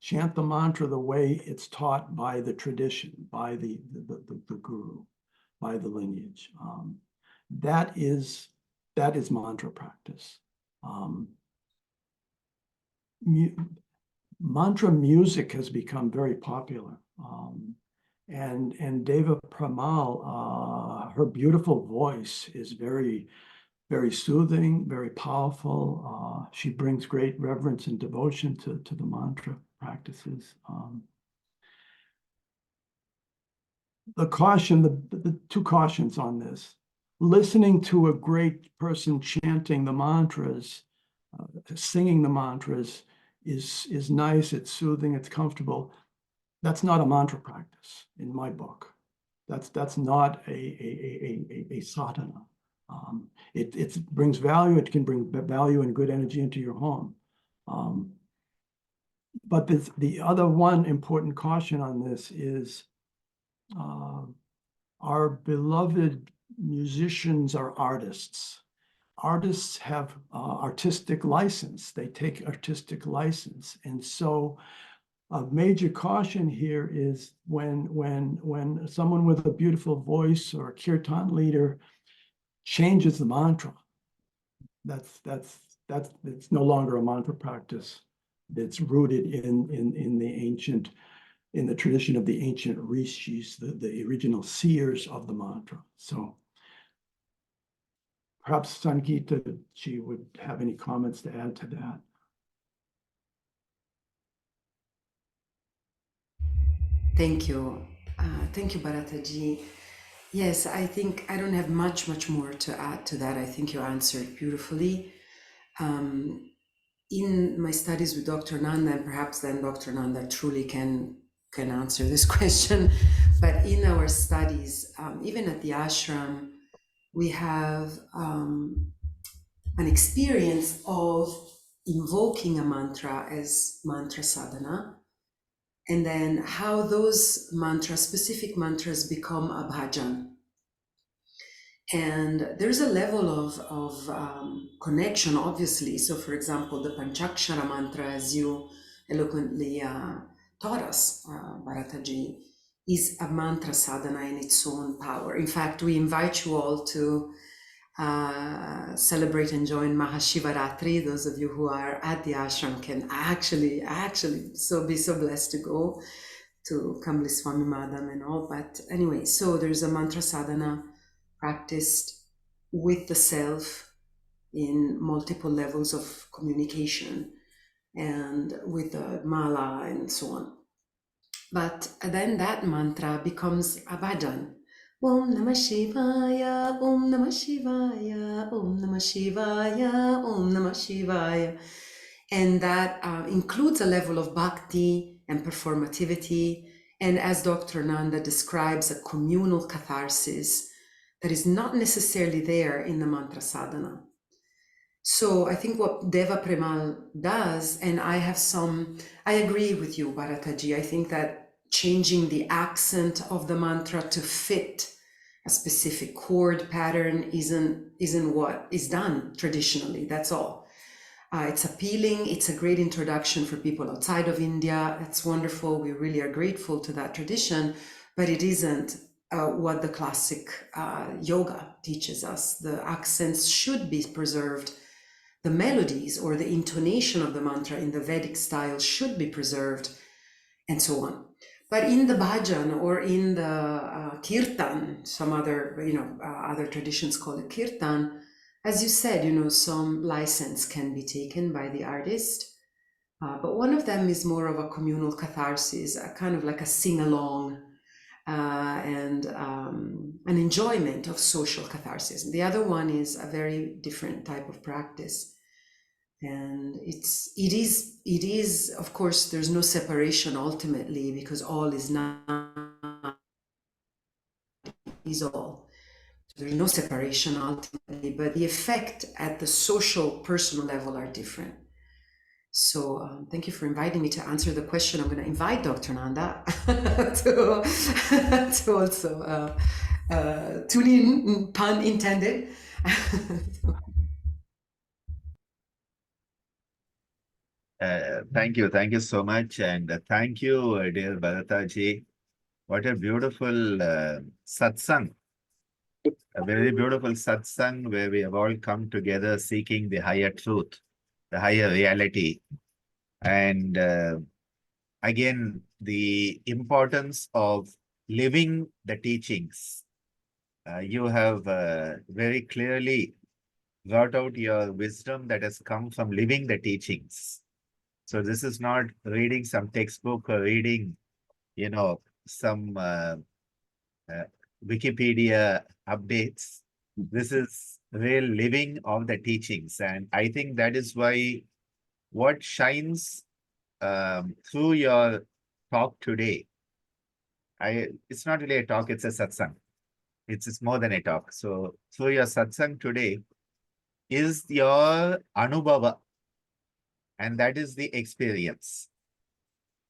Chant the mantra the way it's taught by the tradition, by the guru, by the lineage. That is mantra practice. Mantra music has become very popular. And Deva Premal, her beautiful voice is very, very soothing, very powerful. She brings great reverence and devotion to the mantra practices. The two cautions on this: listening to a great person chanting the mantras, singing the mantras is nice, it's soothing, it's comfortable. That's not a mantra practice in my book. That's not a sadhana. It brings value. It can bring value and good energy into your home. But the other one important caution on this is our beloved musicians are artists. Artists have artistic license. They take artistic license. And so a major caution here is when someone with a beautiful voice or a kirtan leader changes the mantra, it's no longer a mantra practice. That's rooted in the tradition of the ancient rishis, the original seers of the mantra. So perhaps Sangeeta, she would have any comments to add to that. Thank you. Thank you, Bharataji. Yes, I think I don't have much more to add to that. I think you answered beautifully. In my studies with Dr. Nanda, and perhaps then Dr. Nanda truly can can answer this question, but in our studies, even at the ashram, we have an experience of invoking a mantra as mantra sadhana, and then how those mantras, specific mantras, become a bhajan. And there's a level of connection, obviously. So, for example, the Panchakshara mantra, as you eloquently taught us, Bharataji, is a mantra sadhana in its own power. In fact, we invite you all to celebrate and join Mahashivaratri. Those of you who are at the ashram can actually be so blessed to go to Kamli Swami Madam and all. But anyway, so there's a mantra sadhana practiced with the self in multiple levels of communication and with the mala and so on. But then that mantra becomes a bhajan. Om Namah Shivaya, Om Namah Shivaya, Om Namah Shivaya, Om Namah Shivaya. And that includes a level of bhakti and performativity. And as Dr. Nanda describes, a communal catharsis that is not necessarily there in the mantra sadhana. So I think what Deva Premal does, and I agree with you, Bharataji. I think that changing the accent of the mantra to fit a specific chord pattern isn't what is done traditionally. That's all. It's appealing. It's a great introduction for people outside of India. That's wonderful. We really are grateful to that tradition, but it isn't what the classic yoga teaches us. The accents should be preserved. The melodies or the intonation of the mantra in the Vedic style should be preserved, and so on. But in the bhajan or in the kirtan, some other, other traditions call it kirtan, as you said, some license can be taken by the artist. But one of them is more of a communal catharsis, a kind of like a sing-along and an enjoyment of social catharsis. The other one is a very different type of practice. And it is, of course, there's no separation ultimately, because all is not is all. There's no separation ultimately, but the effect at the social, personal level are different. So thank you for inviting me to answer the question. I'm going to invite Dr. Nanda to also tune in, pun intended. Thank you so much, and thank you, dear Bharataji. What a beautiful satsang, a very beautiful satsang where we have all come together seeking the higher truth, the higher reality. And again, the importance of living the teachings. You have very clearly brought out your wisdom that has come from living the teachings. So this is not reading some textbook or reading, some Wikipedia updates. This is real living of the teachings. And I think that is why what shines through your talk today, it's not really a talk, it's a satsang. It's more than a talk. So through your satsang today is your anubhava. And that is the experience.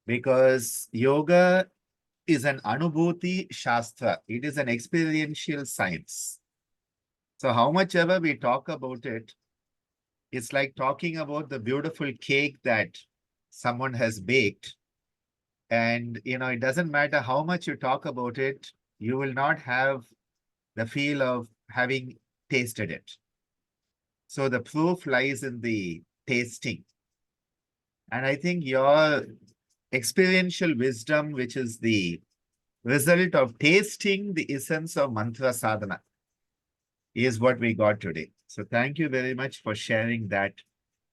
Because yoga is an anubhuti shastra. It is an experiential science. So how much ever we talk about it, it's like talking about the beautiful cake that someone has baked. And, it doesn't matter how much you talk about it, you will not have the feel of having tasted it. So the proof lies in the tasting. And I think your experiential wisdom, which is the result of tasting the essence of mantra sadhana, is what we got today. So thank you very much for sharing that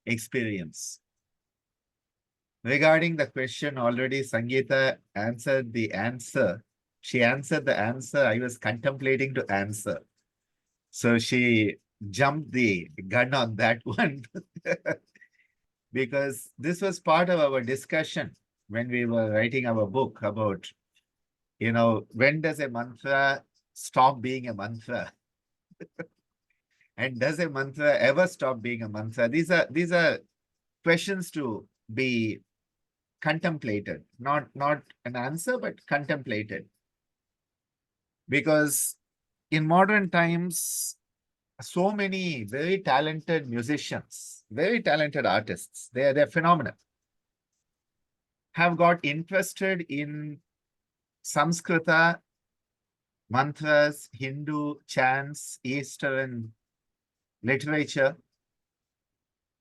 experience. Regarding the question, already Sangeeta answered the answer. She answered the answer I was contemplating to answer. So she jumped the gun on that one. Because this was part of our discussion when we were writing our book about, when does a mantra stop being a mantra? And does a mantra ever stop being a mantra? These are questions to be contemplated, not an answer, but contemplated. Because in modern times, so many very talented musicians, very talented artists, they're phenomenal, have got interested in Sanskrita, mantras, Hindu chants, Eastern literature.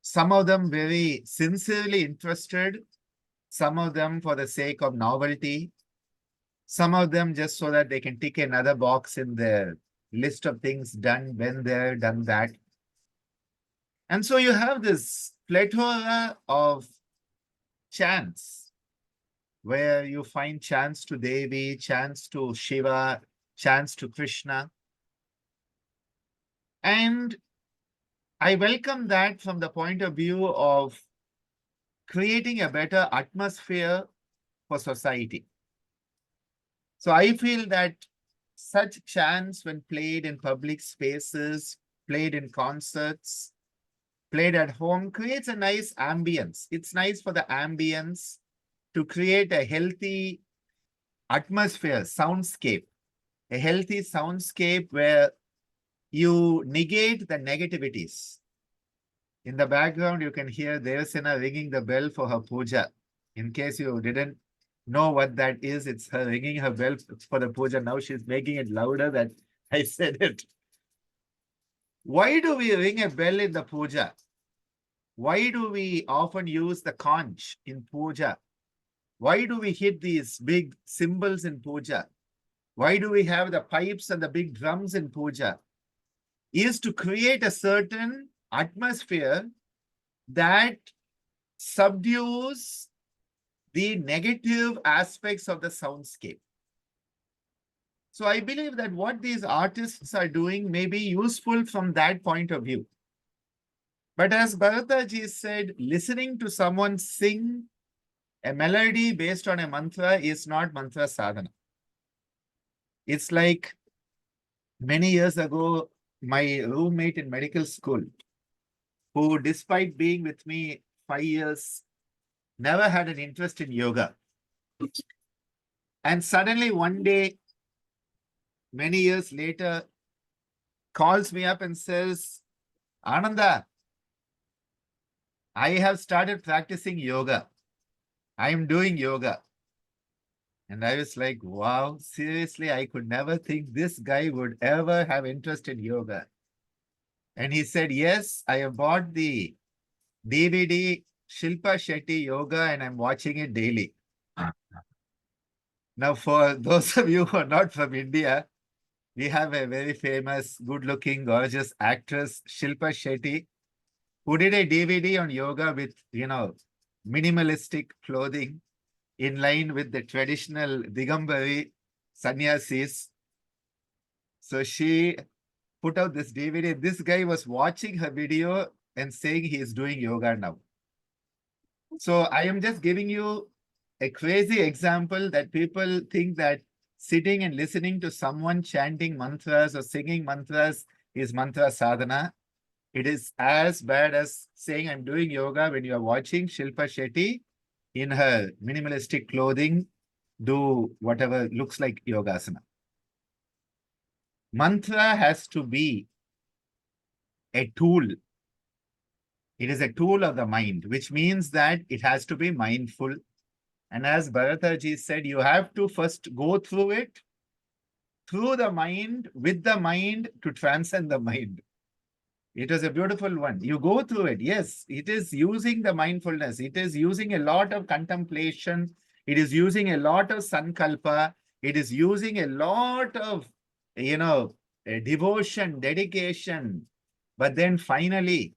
Some of them very sincerely interested, some of them for the sake of novelty, some of them just so that they can tick another box in their list of things done, been there, done that. And so you have this plethora of chants where you find chants to Devi, chants to Shiva, chants to Krishna. And I welcome that from the point of view of creating a better atmosphere for society. So I feel that such chants, when played in public spaces, played in concerts, played at home, creates a nice ambience. It's nice for the ambience to create a healthy atmosphere, soundscape, a healthy soundscape where you negate the negativities. In the background, you can hear Devasena ringing the bell for her puja. In case you didn't know what that is, it's her ringing her bell for the puja. Now she's making it louder that I said it. Why do we ring a bell in the puja? Why do we often use the conch in puja? Why do we hit these big cymbals in puja? Why do we have the pipes and the big drums in puja? Is to create a certain atmosphere that subdues the negative aspects of the soundscape. So I believe that what these artists are doing may be useful from that point of view. But as Bharata ji said, listening to someone sing a melody based on a mantra is not mantra sadhana. It's like many years ago, my roommate in medical school, who despite being with me 5 years, never had an interest in yoga. And suddenly one day, many years later, calls me up and says, Ananda, I have started practicing yoga. I am doing yoga. And I was like, wow, seriously, I could never think this guy would ever have interest in yoga. And he said, yes, I have bought the DVD Shilpa Shetty Yoga and I'm watching it daily. Now, for those of you who are not from India, we have a very famous, good-looking, gorgeous actress, Shilpa Shetty, who did a DVD on yoga with, minimalistic clothing in line with the traditional Digambari sannyasis. So she put out this DVD. This guy was watching her video and saying he is doing yoga now. So I am just giving you a crazy example that people think that sitting and listening to someone chanting mantras or singing mantras is mantra sadhana. It is as bad as saying I'm doing yoga when you are watching Shilpa Shetty in her minimalistic clothing do whatever looks like yogasana. Mantra has to be a tool. It is a tool of the mind, which means that it has to be mindful. And as Bharata ji said, you have to first go through it, through the mind, with the mind to transcend the mind. It was a beautiful one. You go through it. Yes, it is using the mindfulness. It is using a lot of contemplation. It is using a lot of sankalpa. It is using a lot of, devotion, dedication. But then finally,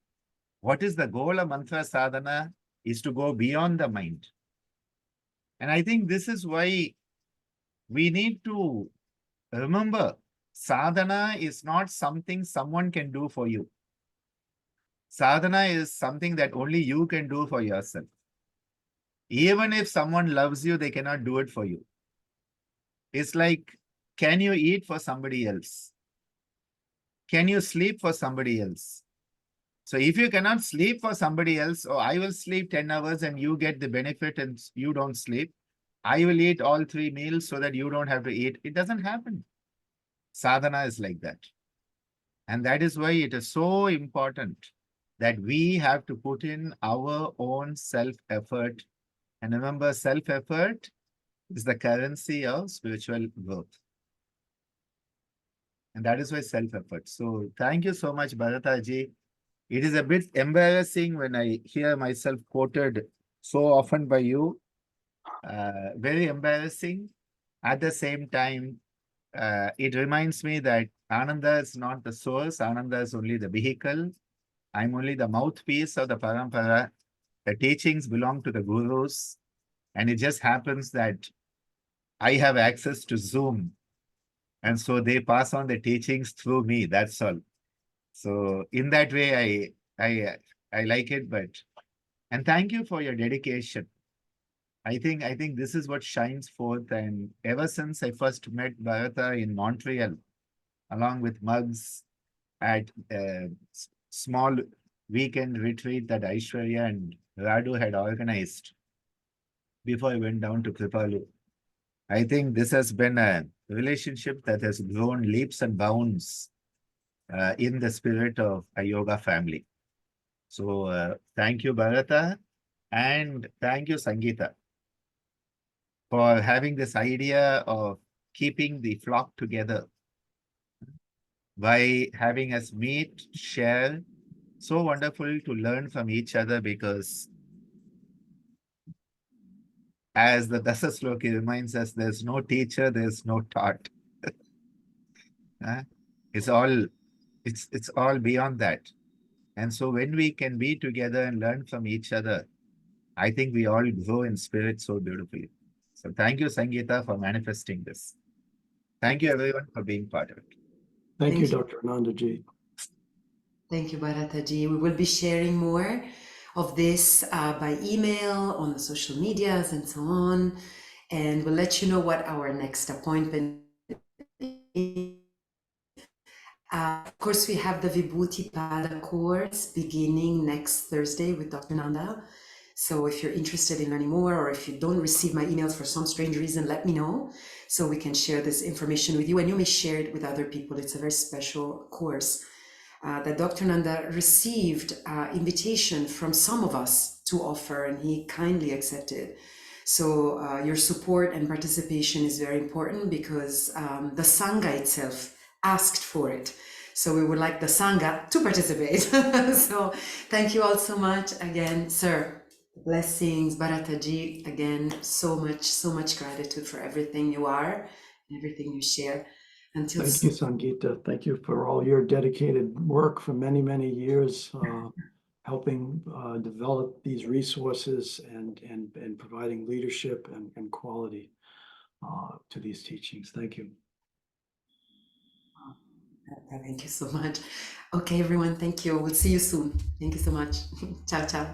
what is the goal of mantra sadhana is to go beyond the mind. And I think this is why we need to remember sadhana is not something someone can do for you. Sadhana is something that only you can do for yourself. Even if someone loves you, they cannot do it for you. It's like, can you eat for somebody else? Can you sleep for somebody else? So if you cannot sleep for somebody else, or I will sleep 10 hours and you get the benefit and you don't sleep, I will eat all 3 meals so that you don't have to eat. It doesn't happen. Sadhana is like that. And that is why it is so important that we have to put in our own self-effort. And remember, self-effort is the currency of spiritual growth. And that is why self-effort. So thank you so much, Bharata ji. It is a bit embarrassing when I hear myself quoted so often by you. Very embarrassing. At the same time, it reminds me that Ananda is not the source. Ananda is only the vehicle. I'm only the mouthpiece of the parampara. The teachings belong to the gurus. And it just happens that I have access to Zoom. And so they pass on the teachings through me. That's all. So in that way, I like it. And thank you for your dedication. I think this is what shines forth. And ever since I first met Bharata in Montreal, along with Muggs at a small weekend retreat that Aishwarya and Radu had organized before I went down to Kripalu, I think this has been a relationship that has grown leaps and bounds in the spirit of a yoga family. So thank you, Bharata, and thank you, Sangeeta, for having this idea of keeping the flock together by having us meet, share. So wonderful to learn from each other, because as the Dasa Sloki reminds us, there's no teacher, there's no taught. It's all beyond that. And so when we can be together and learn from each other, I think we all grow in spirit so beautifully. So thank you, Sangeeta, for manifesting this. Thank you, everyone, for being part of it. Thank you, Dr. Ananda ji. Thank you, Bharata ji. We will be sharing more of this by email, on the social medias, and so on. And we'll let you know what our next appointment is. Of course, we have the Vibhuti Pada course beginning next Thursday with Dr. Nanda. So if you're interested in learning more, or if you don't receive my emails for some strange reason, let me know so we can share this information with you, and you may share it with other people. It's a very special course that Dr. Nanda received invitation from some of us to offer, and he kindly accepted. So your support and participation is very important, because the Sanga itself asked for it. So we would like the Sangha to participate. So thank you all so much again, sir. Blessings, Bharata ji. Again, so much gratitude for everything you are and everything you share. Until Thank you, Sangeeta. Thank you for all your dedicated work for many, many years, helping develop these resources and providing leadership and quality to these teachings. Thank you. Thank you so much. Okay, everyone. Thank you. We'll see you soon. Thank you so much. Ciao, ciao.